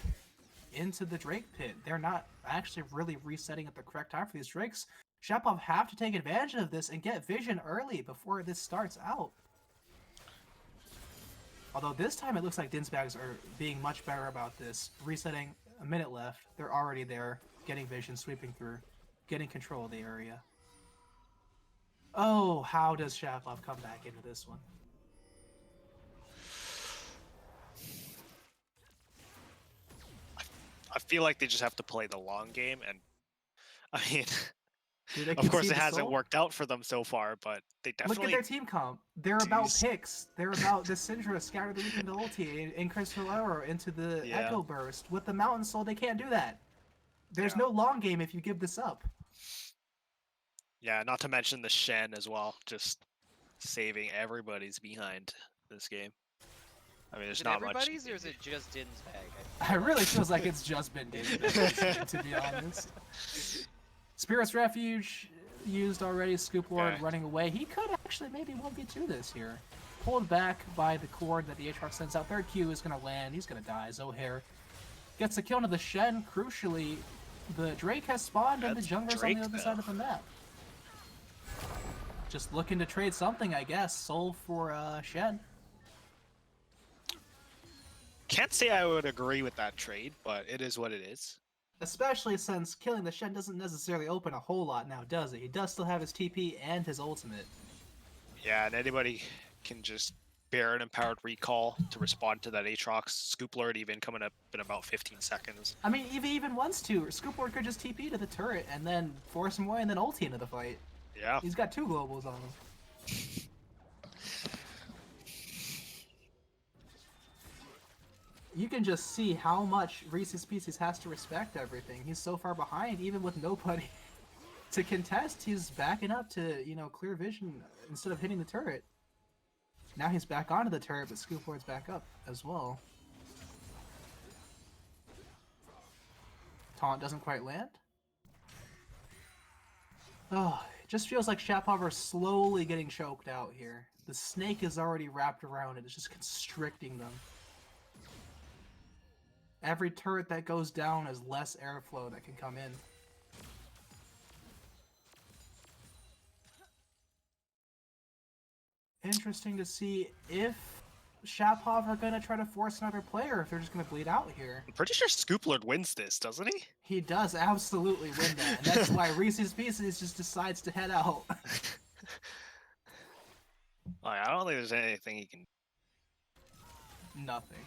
into the Drake pit. They're not actually really resetting at the correct time for these Drakes. Shapov have to take advantage of this and get vision early before this starts out. Although this time it looks like Dinzbags are being much better about this. Resetting, a minute left. They're already there, getting vision, sweeping through, getting control of the area. Oh, how does Shapov come back into this one? I feel like they just have to play the long game, and I mean, Dude, they of course concede it the hasn't soul? worked out for them so far, but they Look at definitely their team comp. They're about Jeez. picks. They're about the Syndra scatter the weekend ulti and Crystal Arrow into the Yeah. Echo Burst. With the Mountain Soul, they can't do that. There's Yeah. no long game if you give this up. Yeah, not to mention the Shen as well, just saving everybody's behind this game. I mean, there's Is it not much. everybody's or is it just Dinzbag? It really feels like it's just been Dinzbags, to be honest. Spirit's Refuge used already. Scoop Lord Okay. running away. He could actually maybe 1v2 this here. Pulled back by the cord that the Aatrox sends out. Third Q is going to land. He's going to die. Zohair gets a kill into the Shen. Crucially, the Drake has spawned and the That's jungler's Drake, on the other though. side of the map. Just looking to trade something, I guess. Soul for Shen. Can't say I would agree with that trade, but it is what it is. Especially since killing the Shen doesn't necessarily open a whole lot now, does it? He does still have his TP and his ultimate. Yeah, and anybody can just bear an empowered recall to respond to that Aatrox. Scoop Lord even coming up in about 15 seconds. I mean, if he even wants to, Scoop Lord could just TP to the turret and then force him away and then ulti into the fight. Yeah. He's got 2 globals on him. You can just see how much Reese's Pieces has to respect everything. He's so far behind, even with nobody to contest. He's backing up to, you know, clear vision instead of hitting the turret. Now he's back onto the turret, but Scoop Lord's back up as well. Taunt doesn't quite land. Oh, it just feels like Shapov are slowly getting choked out here. The snake is already wrapped around it. It's just constricting them. Every turret that goes down is less airflow that can come in. Interesting to see if Shapov are going to try to force another player, if they're just going to bleed out here. I'm pretty sure Scoop Lord wins this, doesn't he? He does absolutely win that, and that's why Reese's Pieces just decides to head out. Like, I don't think there's anything he can. Nothing.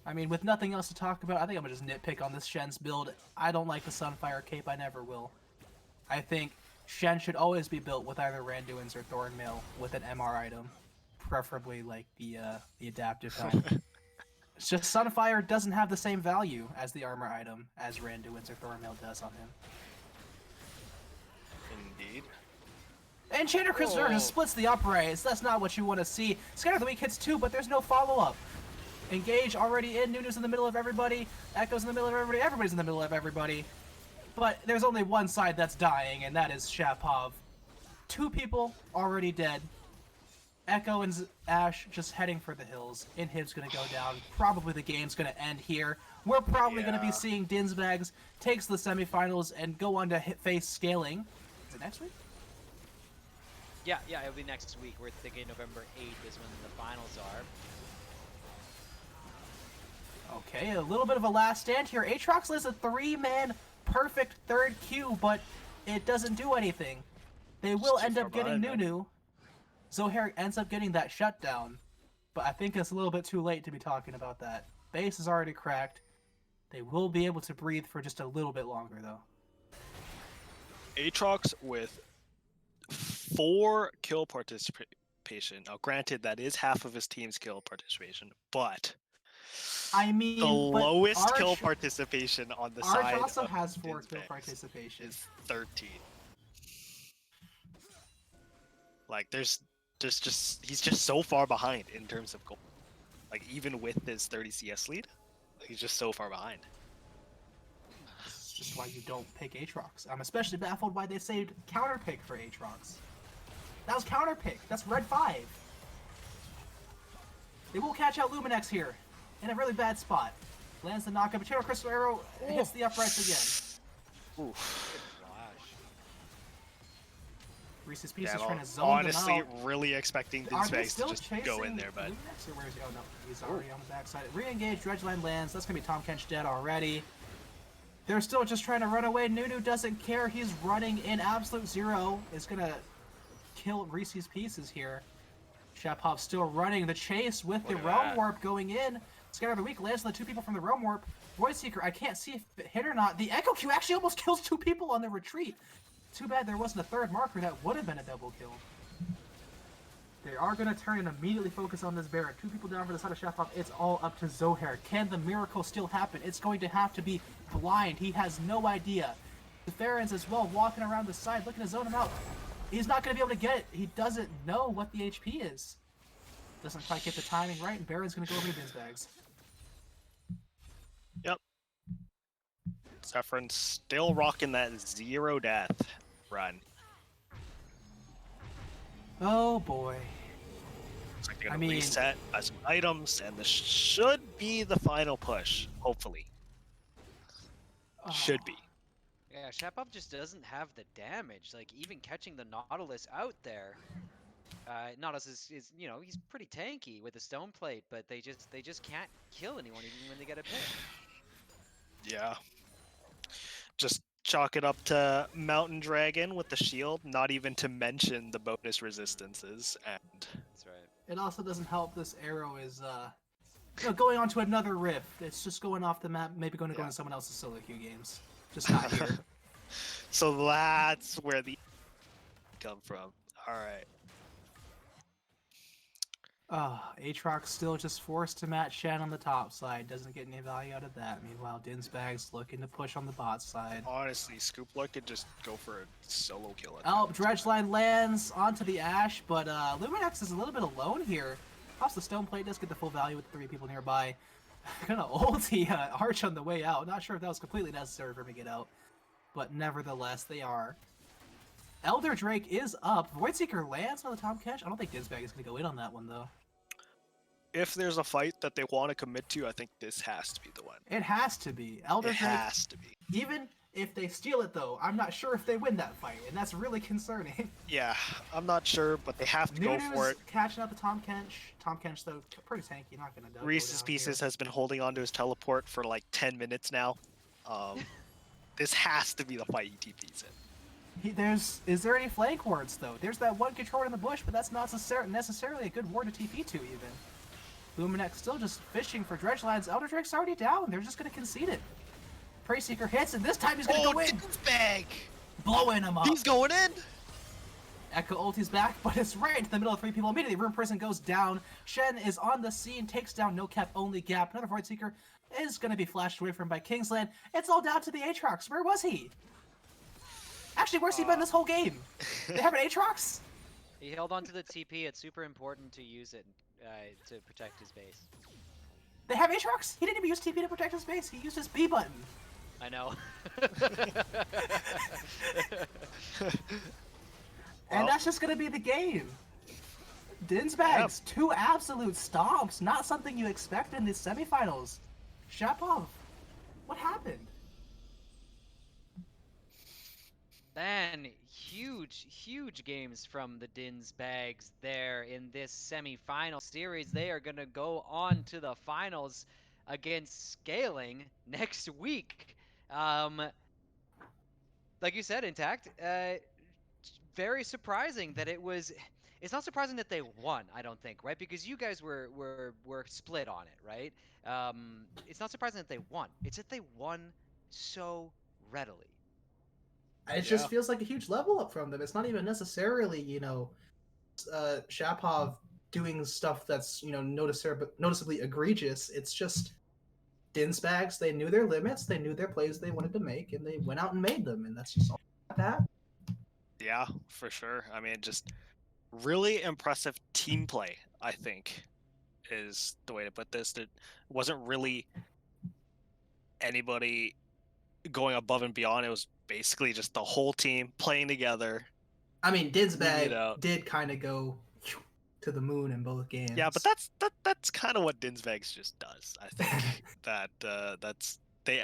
I mean, with nothing else to talk about, I think I'm gonna just nitpick on this Shen's build. I don't like the Sunfire Cape, I never will. I think Shen should always be built with either Randuin's or Thornmail with an MR item. Preferably like the adaptive helm. It's just Sunfire doesn't have the same value as the armor item as Randuin's or Thornmail does on him. Indeed. Enchanter Crusader just splits the uprights. That's not what you want to see. Scatter of the Weak hits 2, but there's no follow-up. Engage already in. Nunu's in the middle of everybody. Echo's in the middle of everybody. Everybody's in the middle of everybody. But there's only one side that's dying, and that is Shapov. 2 people already dead. Echo and Ash just heading for the hills. Inhib's gonna go down. Probably the game's gonna end here. We're probably gonna be Yeah. seeing Dinzbags takes the semifinals and go on to face Scaling. Is it next week? Yeah, it'll be next week. We're thinking November 8th is when the finals are. Okay, a little bit of a last stand here. Aatrox is a 3-man perfect third Q, but it doesn't do anything. They will end up getting Nunu. Zohair ends up getting that shutdown, but I think it's a little bit too late to be talking about that. Base is already cracked. They will be able to breathe for just a little bit longer, though. Aatrox with 4 kill participation. Now, granted, that is half of his team's kill participation, but I mean, the lowest kill participation on the side also of has 4 kill Dinzbags participation. is 13. Like, he's just so far behind in terms of goal. Like, even with his 30 CS lead, he's just so far behind. That's just why you don't pick Aatrox. I'm especially baffled why they saved counter pick for Aatrox. That was counter pick. That's red 5. They will catch out Luminex here in a really bad spot. Lands the knockup. Eternal Crystal Arrow hits the uprights again. Oof. Reese's Pieces Yeah, trying to zone honestly, them out. really expecting Dinzbags to just go in there, but Luminex, or where is he? Oh no, he's already on the backside. Re-engage, Dredgeline lands. That's gonna be Tom Kench dead already. They're still just trying to run away. Nunu doesn't care. He's running in absolute zero. Is gonna kill Reese's Pieces here. Shapov still running the chase with the Realm Warp going in. Scatter of the Week lands on the 2 people from the Realm Warp. Void Seeker, I can't see if it hit or not. The Echo Q actually almost kills 2 people on the retreat. Too bad there wasn't a 3rd marker. That would have been a double kill. They are going to turn and immediately focus on this Baron. 2 people down for the side of Shapov. It's all up to Zohair. Can the miracle still happen? It's going to have to be blind. He has no idea. The Farons as well walking around the side looking to zone him out. He's not going to be able to get it. He doesn't know what the HP is. Doesn't quite get the timing right, and Baron's going to go over to Dinzbags. Yep. Zephyr's still rocking that 0 death run. Oh boy. Looks like they're going to reset some items, and this should be the final push, hopefully. Should be. Yeah, Shapov just doesn't have the damage. Like, even catching the Nautilus out there. Nautilus is, you know, he's pretty tanky with a stone plate, but they just can't kill anyone even when they get a pick. Yeah. Just chalk it up to Mountain Dragon with the shield, not even to mention the bonus resistances. And that's right. It also doesn't help this arrow is going on to another rift. It's just going off the map, maybe going to go into someone else's solo queue games. Just not here. So that's where the come from. All right. Aatrox still just forced to match Shen on the top side. Doesn't get any value out of that. Meanwhile, Dinzbags looking to push on the bot side. Honestly, Scoopler could just go for a solo kill. Dredgeline lands onto the Ash, but Luminex is a little bit alone here. Pops the stone plate, does get the full value with the 3 people nearby. Gonna ulti Arch on the way out. Not sure if that was completely necessary for him to get out, but nevertheless, they are. Elder Drake is up. Voidseeker lands on the Tom Kench. I don't think Dinzbag is gonna go in on that one though. If there's a fight that they want to commit to, I think this has to be the one. It has to be. Elder Drake has to be. Even if they steal it though, I'm not sure if they win that fight, and that's really concerning. Yeah, I'm not sure, but they have to go for it. Catching up to Tom Kench. Tom Kench though, pretty tanky, not gonna die. Reese's Pieces has been holding on to his teleport for like 10 minutes now. This has to be the fight he TPs in. Is there any flank wards though? There's that one controller in the bush, but that's not necessarily a good ward to TP to even. Luminex still just fishing for Dredgelines. Elder Drake's already down. They're just gonna concede it. Prey Seeker hits, and this time he's gonna go in. Dinzbag! Blowing him up. He's going in. Echo ulti's back, but it's right into the middle of 3 people. Immediately, Room Prison goes down. Shen is on the scene, takes down No Cap Only Gap. Another Void Seeker is going to be flashed away from him by Kingsland. It's all down to the Aatrox. Where was he? Actually, where's he been this whole game? They have an Aatrox? He held on to the TP. It's super important to use it to protect his base. They have Aatrox? He didn't even use TP to protect his base. He used his B button. I know. And that's just going to be the game. Dinzbags, 2 absolute stomps. Not something you expect in these semifinals. Shapov, what happened? Man, huge games from the Dinzbags there in this semifinal series. They are going to go on to the finals against Scaling next week. Like you said, Intact, very surprising that it was. It's not surprising that they won, I don't think, right? Because you guys were split on it, right? It's not surprising that they won. It's that they won so readily. It Yeah. just feels like a huge level up from them. It's not even necessarily, Shapov doing stuff that's, noticeably egregious. It's just Dinzbags. They knew their limits, they knew their plays they wanted to make, and they went out and made them. And that's just all that. Yeah, for sure. I mean, just really impressive team play, I think, is the way to put this. There wasn't really anybody going above and beyond. It was basically just the whole team playing together. I mean, Eating it Dinzbag out. did kind of go to the moon in both games. Yeah, but that's kind of what Dinzbags just does. I think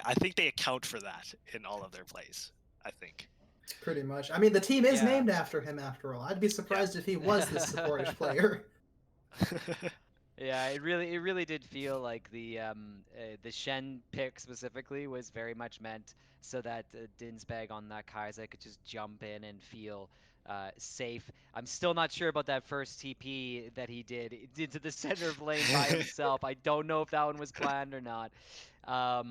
I think they account for that in all of their plays. I think. pretty much. I mean, the team is Yeah. named after him, after all. I'd be surprised if he was this supportish player. Yeah, it really did feel like the Shen pick specifically was very much meant so that Dinzbag on that Kaiser could just jump in and feel safe. I'm still not sure about that first TP that he did into the center of lane by himself. I don't know if that one was planned or not. I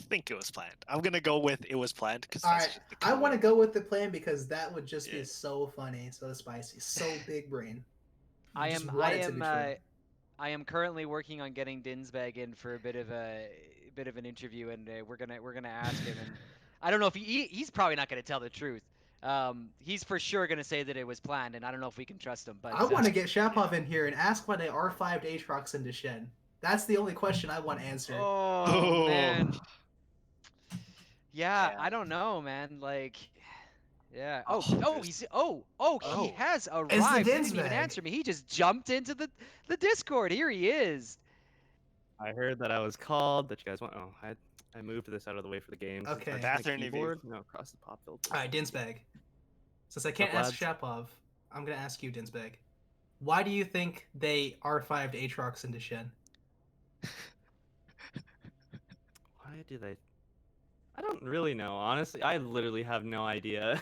think it was planned. I'm gonna go with it was planned because All that's right, just the I want to cool- go with the plan because that would just be Yeah. so funny, so spicy, so big brain. You I just am want it to be true. I am currently working on getting Dinzbag in for a bit of an interview, and we're gonna ask him. And I don't know if he's probably not gonna tell the truth. He's for sure gonna say that it was planned, and I don't know if we can trust him. But I want to get Shapov in here and ask why they R5'd Aatrox into Shen. That's the only question I want answered. oh man, yeah, Yeah. I don't know, man. Like, yeah. Oh, He there's- he has It's the arrived. He didn't even Dinzbag. answer me. He just jumped into the Discord. Here he is. I heard that I was called. That you guys want? Oh, I moved this out of the way for the game. Okay. My Bathroom interview. keyboard? No, across the pop filter. All right, Dinzbag. Since I can't Up, ask lads? Shapov, I'm gonna ask you, Dinzbag. Why do you think they R5'd Aatrox into Shen? Why do they? I don't really know. Honestly, I literally have no idea.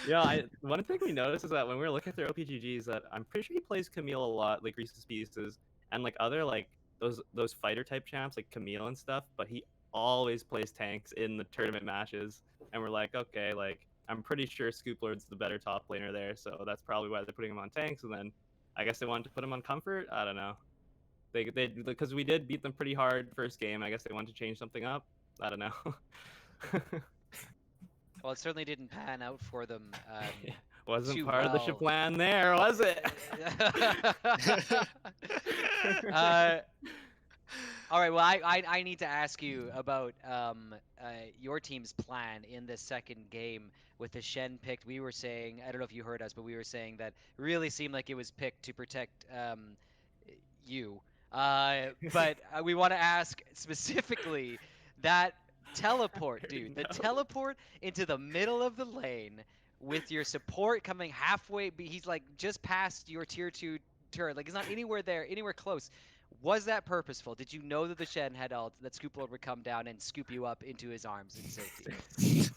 Yeah, one thing we noticed is that when we were looking at their OPGGs, that I'm pretty sure he plays Camille a lot, like Reese's Pieces, and like other like those fighter type champs like Camille and stuff. But he always plays tanks in the tournament matches, and we're like, okay, like I'm pretty sure Scoop Lord's the better top laner there, so that's probably why they're putting him on tanks. And then I guess they wanted to put him on comfort. I don't know. They because we did beat them pretty hard first game. I guess they wanted to change something up. I don't know. Well, it certainly didn't pan out for them. Yeah, wasn't too part of the well. plan there, was it? All right. Well, I need to ask you about your team's plan in the second game with the Shen picked. We were saying, I don't know if you heard us, but we were saying that it really seemed like it was picked to protect you. But we want to ask specifically that teleport, dude. The No. teleport into the middle of the lane with your support coming halfway. He's like just past your tier 2 turret. Like he's not anywhere there, anywhere close. Was that purposeful? Did you know that the Shen had ult, that Scoop Lord would come down and scoop you up into his arms in safety?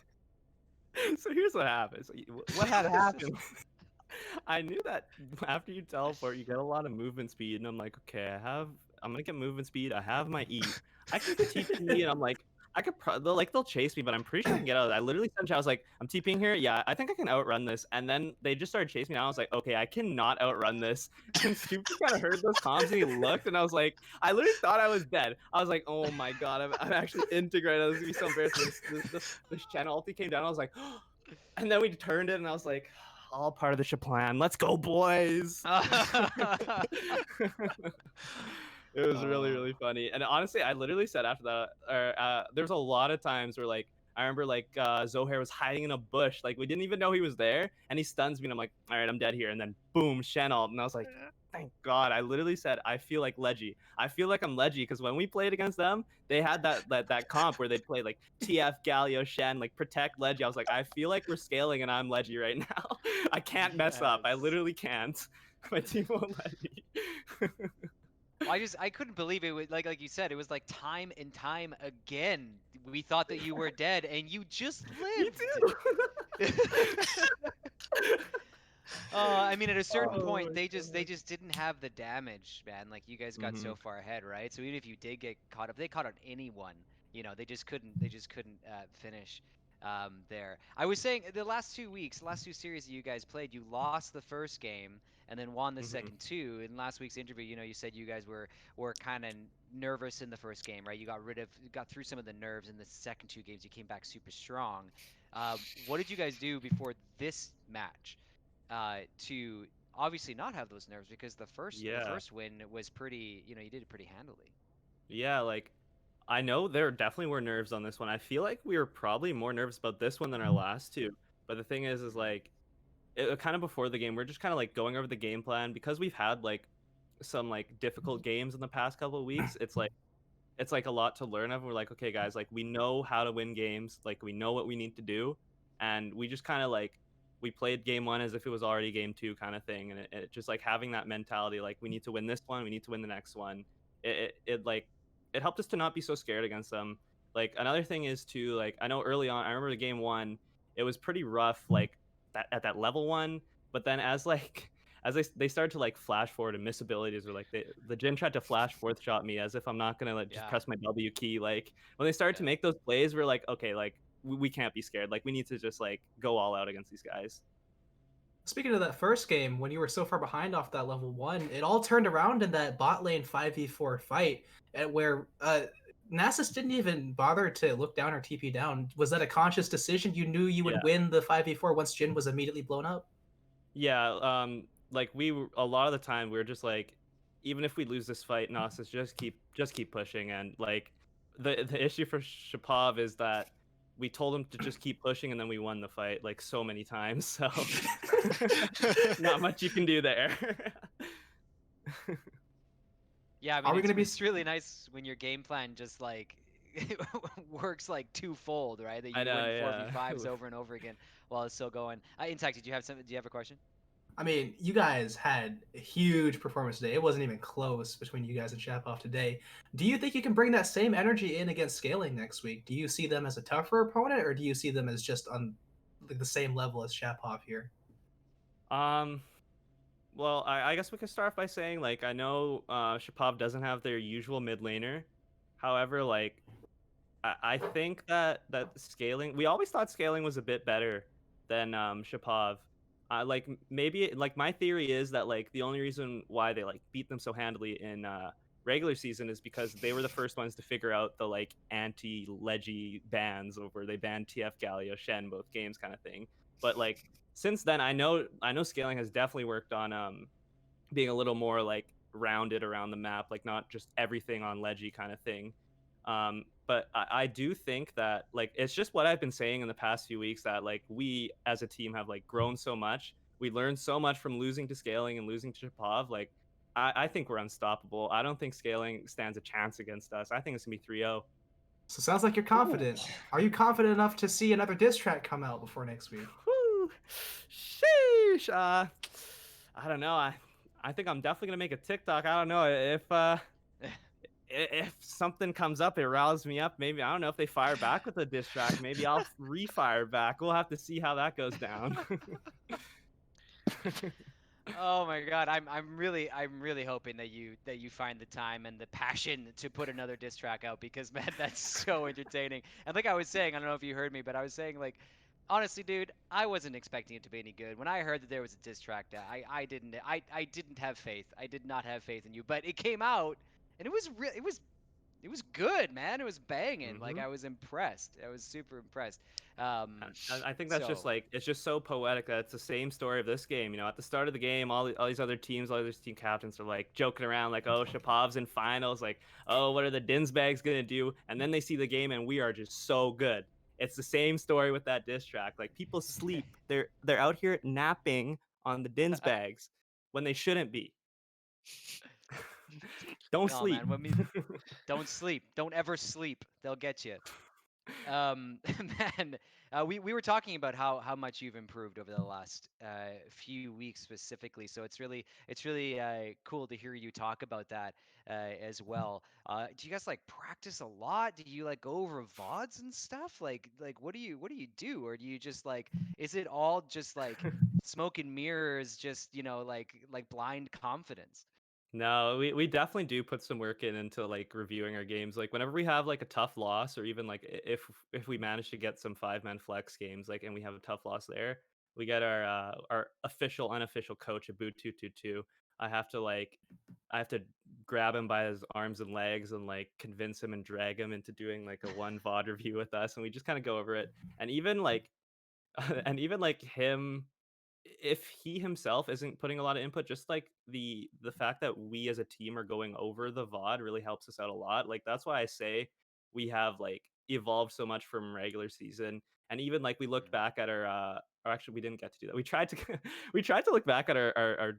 So here's what happens. What had happened? I knew that after you teleport, you get a lot of movement speed, and I'm like, okay, I'm gonna get movement speed. I have my E. I can get TP, and I'm like, they'll chase me, but I'm pretty sure I can get out of that. I literally sent you, I was like, I'm TPing here. Yeah, I think I can outrun this. And then they just started chasing me. And I was like, okay, I cannot outrun this. And Scoop kind of heard those comms and he looked, and I was like, I literally thought I was dead. I was like, oh my god, I'm actually integrated. This is gonna be so embarrassing. This channel ulti came down. I was like, and then we turned it, and I was like, all part of the plan. Let's go, boys. It was really funny. And honestly, I literally said after that, there was a lot of times where like I remember like Zohair was hiding in a bush, like we didn't even know he was there, and he stuns me, and I'm like, all right, I'm dead here, and then boom, Shen ult, and I was like, thank God. I literally said, I feel like Leggy. I feel like I'm Leggy because when we played against them, they had that comp where they'd play like TF, Galio, Shen, like protect Leggy. I was like, I feel like we're scaling and I'm Leggy right now. I can't mess up. I Yes. literally can't. My team won't let me. I couldn't believe it was like you said, it was like time and time again. We thought that you were dead and you just Me lived. too. I mean, at a certain Oh point, my they God. just didn't have the damage, man. Like you guys got Hmm. so far ahead, right? So even if you did get caught up, they caught on anyone. They just couldn't finish there. I was saying the last 2 weeks, last two series that you guys played, you lost the first game and then won the Hmm. second two. In last week's interview, you said you guys were kind of nervous in the first game, right? You got through some of the nerves in the second two games. You came back super strong. What did you guys do before this match? To obviously not have those nerves because the Yeah. first win was pretty, you did it pretty handily. Yeah, like I know there definitely were nerves on this one. I feel like we were probably more nervous about this one than our last two. But the thing is Hmm. like kind of before the game, we're just kind of like going over the game plan because we've had like some like difficult games in the past couple of weeks. It's like a lot to learn of. We're like, okay, guys, like we know how to win games, like we know what we need to do, and we just kind of like we played game one as if it was already game two kind of thing, and it just like having that mentality, like we need to win this one, we need to win the next one. It like it helped us to not be so scared against them. Like another thing is to like I know early on, I remember the game one, it was pretty rough, like that at that level one, but then as like as they started to like flash forward and miss abilities or like the Jin tried to flash fourth shot me as if I'm not gonna like just Yeah, press my W key. Like when they started to yeah. make those plays, we're like, okay, like we can't be scared. Like we need to just like go all out against these guys. Speaking of that first game, when you were so far behind off that level one, it all turned around in that bot lane 5v4 fight, at where Nasus didn't even bother to look down or TP down. Was that a conscious decision? You knew you Yeah. would win the 5v4 once Jin was immediately blown up? Yeah, like a lot of the time we were just like, even if we lose this fight, Nasus just keep pushing, and like the issue for Shapov is that we told him to just keep pushing, and then we won the fight like so many times. So not much you can do there. Yeah, I Are mean we going it's to be it's really nice when your game plan just like works like twofold, right? That I you know, win yeah. 4v5s over and over again while it's still going. Intact, do you have a question? I mean, you guys had a huge performance today. It wasn't even close between you guys and Shapov today. Do you think you can bring that same energy in against Scaling next week? Do you see them as a tougher opponent, or do you see them as just on like, the same level as Shapov here? Um, well, I guess we could start off by saying like I know Shapov doesn't have their usual mid laner. However, like I think that scaling. We always thought scaling was a bit better than Shapov. Like maybe like my theory is that like the only reason why they like beat them so handily in regular season is because they were the first ones to figure out the like anti leggy bans over they banned TF Galio Shen both games kind of thing. But like since then, I know scaling has definitely worked on being a little more like rounded around the map, like not just everything on ledgy kind of thing. But I do think that like it's just what I've been saying in the past few weeks that like we as a team have like grown so much. We learned so much from losing to scaling and losing to Shapov. Like I think we're unstoppable. I don't think scaling stands a chance against us. I think it's gonna be 3-0. So it sounds like you're Ooh. confident. Are you confident enough to see another diss track come out before next week? Whew. Sheesh. I don't know. I think I'm definitely gonna make a TikTok. I don't know if something comes up, it riles me up. Maybe I don't know if they fire back with a diss track. Maybe I'll refire back. We'll have to see how that goes down. Oh my God, I'm really hoping that you find the time and the passion to put another diss track out because man, that's so entertaining. And like I was saying, I don't know if you heard me, but I was saying like, honestly, dude, I wasn't expecting it to be any good. When I heard that there was a diss track, I didn't have faith. I did not have faith in you, but it came out and it was good, man. It was banging. Like Hmm. I was impressed. I was super impressed. I think that's just So like it's just so poetic that it's the same story of this game. At the start of the game, all these other teams, all these team captains are like joking around, like, "Oh, Shapov's in finals." Like, "Oh, what are the Dinzbags gonna do?" And then they see the game, and we are just so good. It's the same story with that diss track. Like people sleep. They're out here napping on the Dinzbags when they shouldn't be. Don't Oh sleep. man, don't sleep. Don't ever sleep. They'll get you. Man, we were talking about how much you've improved over the last few weeks specifically. So it's really cool to hear you talk about that as well. Do you guys like practice a lot? Do you like go over VODs and stuff? Like what do you do? Or do you just like is it all just like smoke and mirrors, just like blind confidence? No, we definitely do put some work into like reviewing our games. Like whenever we have like a tough loss, or even like if we manage to get some 5-man flex games, like and we have a tough loss there, we get our official unofficial coach Abu 222. I have to like I have to grab him by his arms and legs and like convince him and drag him into doing like a one VOD review with us, and we just kind of go over it. And even like and even like him, if he himself isn't putting a lot of input, just like the fact that we as a team are going over the VOD really helps us out a lot. Like that's why I say we have like evolved so much from regular season. And even like we looked Mm. back at our or actually we didn't get to do that. We tried to we tried to look back at our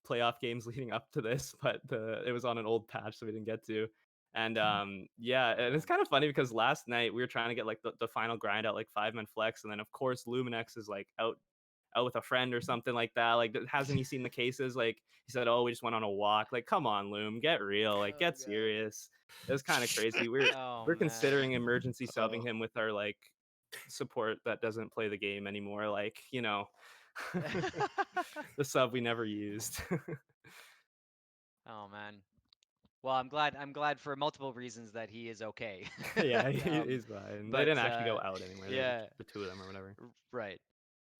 playoff games leading up to this, but it was on an old patch, so we didn't get to. And yeah, and Yeah. it's kind of funny because last night we were trying to get like the final grind out, like 5-man flex, and then of course Luminex is like out with a friend or something like that. Like, hasn't he seen the cases? Like, he said, "Oh, we just went on a walk." Like, come on, Loom, get real. Like, Oh get god. serious. It was kind of crazy. We're Oh we're man. considering emergency subbing Oh, him with our like support that doesn't play the game anymore. Like, the sub we never used. Oh man. Well, I'm glad for multiple reasons that he is okay. Yeah, um, he's fine. They but didn't actually go out anywhere. They were just yeah, the two of them or whatever. right.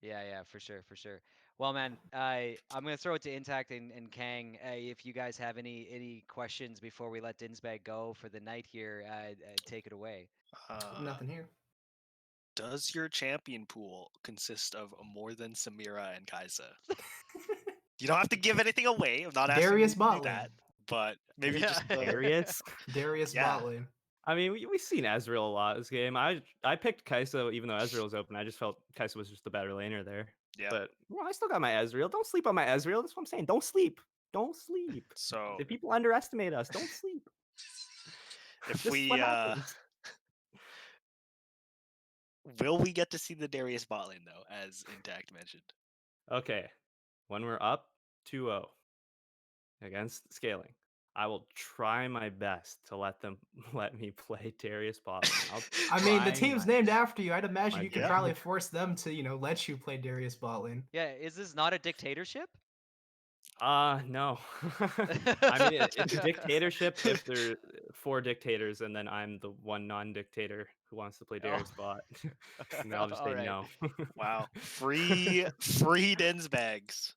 Yeah, yeah, for sure, for sure. Well, man, I'm gonna throw it to Intact and Kang. If you guys have any questions before we let Dinsbag go for the night here, take it away. uh, Nothing here. does your champion pool consist of more than Samira and Kaisa? You don't have to give anything away. I'm not asking you Darius to do bot that, lane. but maybe Yeah. just Darius. Darius yeah, bot lane. I mean, we've seen Ezreal a lot this game. I picked Kai'Sa even though Ezreal was open. I just felt Kai'Sa was just the better laner there. yeah. But I still got my Ezreal. Don't sleep on my Ezreal. That's what I'm saying. Don't sleep. Don't sleep. So If people underestimate us, don't sleep. if This is we what happens. will we get to see the Darius bot lane though, as Intact mentioned? Okay. When we're up 2-0 against scaling, I will try my best to let them let me play Darius bot lane. I'll I mean, the try team's my named after you. I'd imagine my you could Yeah. probably force them to, let you play Darius bot lane. Yeah, is this not a dictatorship? No. I mean, it's a dictatorship if there are 4 dictators and then I'm the one non-dictator who wants to play Oh, Darius bot. And then I'll just all say right. no. Wow. Free Dinzbags.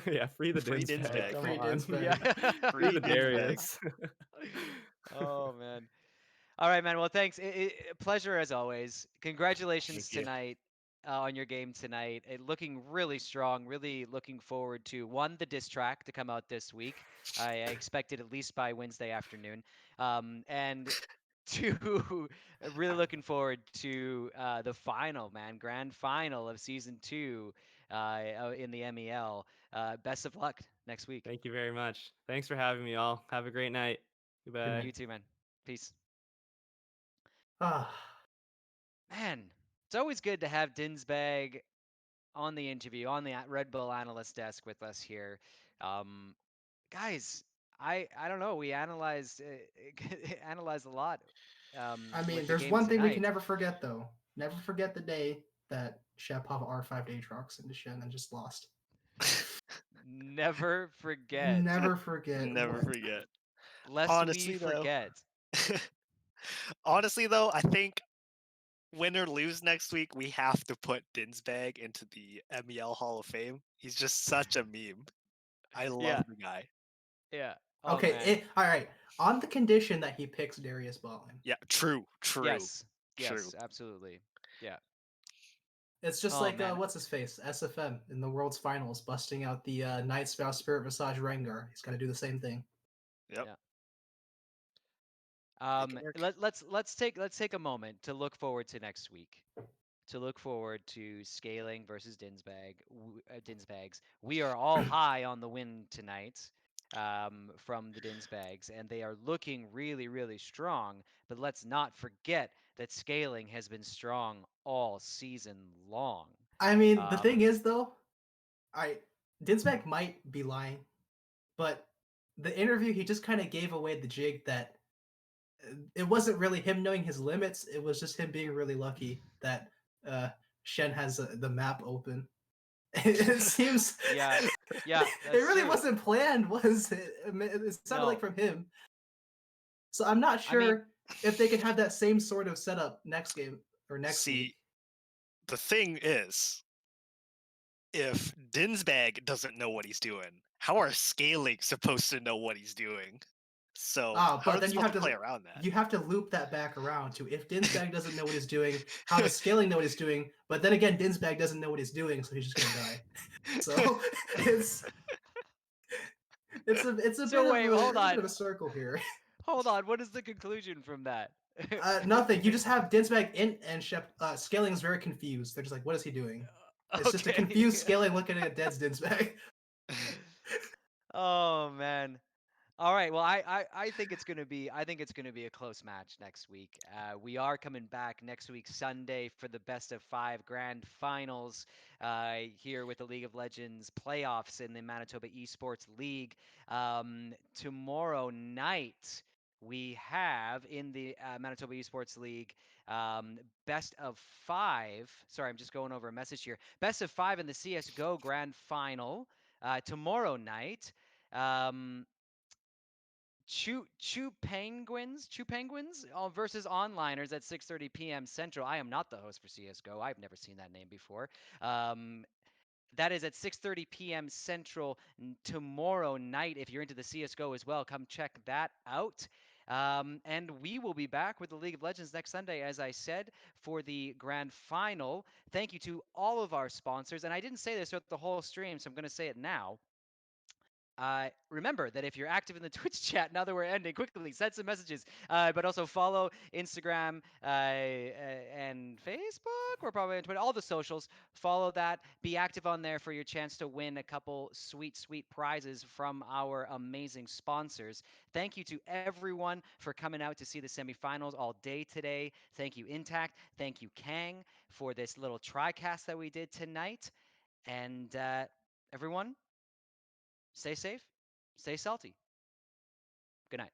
Yeah, free the Free Dinzbag, Dinzbag. come Free on. Yeah. Dinzbag. Free Free the Dinzbag. Darius. Oh man. All right, man. Well, thanks. Pleasure as always. Thank Congratulations you. tonight on your game tonight. Looking really strong. Really looking forward to one, the diss track to come out this week. I expect it at least by Wednesday afternoon. And two, really looking forward to the final, man, grand final of season 2 in the MEL. Best of luck next week. Thank you very much. Thanks for having me all. Have a great night. Good Goodbye. night. You too, man. Peace. Ah, Man, it's always good to have Dinsbag on the interview, on the Red Bull analyst desk with us here. Um, Guys, I don't know. We analyzed analyzed a lot I mean, with the there's game one thing we can tonight. never forget, though. Never forget the day that Shapov R5 Aatrox into Shen and just lost. Never forget, Never forget. Never forget. lest we Honestly though. forget. Honestly though, I think win or lose next week, we have to put Dinsbag into the MEL Hall of Fame. He's just such a meme. I love Yeah, the guy. yeah. Oh man. Okay, all right. On the condition that he picks Darius bot lane. Yeah, true, true, Yes, true. yes, absolutely. Yeah. It's just Oh like man. what's his face, SFM in the World's Finals, busting out the Night Spouse Spirit Visage Rengar. He's got to do the same thing. Yep. Yeah. It can work. Let's take a moment to look forward to next week. To look forward to scaling versus Dinsbags. We are all high on the win tonight. from the Dinzbags, and they are looking really, really strong. But let's not forget that scaling has been strong all season long. I mean, the thing Um, is though, I Dinzbag might be lying, but the interview he just kind of gave away the jig that it wasn't really him knowing his limits. It was just him being really lucky that uh, Shen has the map open. It seems yeah, yeah, it that's really true. wasn't planned, was it? It sounded like No, from him. So I'm not I mean, sure if they can have that same sort of setup next game or next week. See, the thing is, if Dinzbag doesn't know what he's doing, how are Scaling supposed to know what he's doing? So Ah, how but are they then supposed to play around that? you have to loop that back around to if Dinzbag doesn't know what he's doing, how does Scaling know what he's doing? But then again, Dinzbag doesn't know what he's doing, so he's just gonna die. So it's it's a bit so of wait, hold on, a circle here. hold on. What is the conclusion from that? Nothing. You just have Dinzbag in and Scaling is very confused. They're just like, what is he doing? It's just a confused Okay. Scaling looking at Dead's Dinzbag. Oh man. All right. Well, I think it's gonna be a close match next week. We are coming back next week Sunday for the best of 5 grand finals here with the League of Legends playoffs in the Manitoba Esports League. Tomorrow night we have in the Manitoba Esports League best of 5. Sorry, I'm just going over a message here. Best of 5 in the CS:GO Grand Final tomorrow night. Um, Chew Penguins versus Onliners at 6:30 p.m. Central. I am not the host for CS:GO. I've never seen that name before. Um, that is at 6:30 p.m. Central tomorrow night. If you're into the CS:GO as well, come check that out. And we will be back with the League of Legends next Sunday, as I said, for the grand final. Thank you to all of our sponsors. And I didn't say this throughout the whole stream, so I'm going to say it now. Remember that if you're active in the Twitch chat, now that we're ending, quickly send some messages. But also follow Instagram and Facebook. We're probably on Twitter, all the socials. Follow that. Be active on there for your chance to win a couple sweet, sweet prizes from our amazing sponsors. Thank you to everyone for coming out to see the semifinals all day today. Thank you, Intact. Thank you, Kang, for this little TriCast that we did tonight. And everyone, stay safe, stay salty. Good night.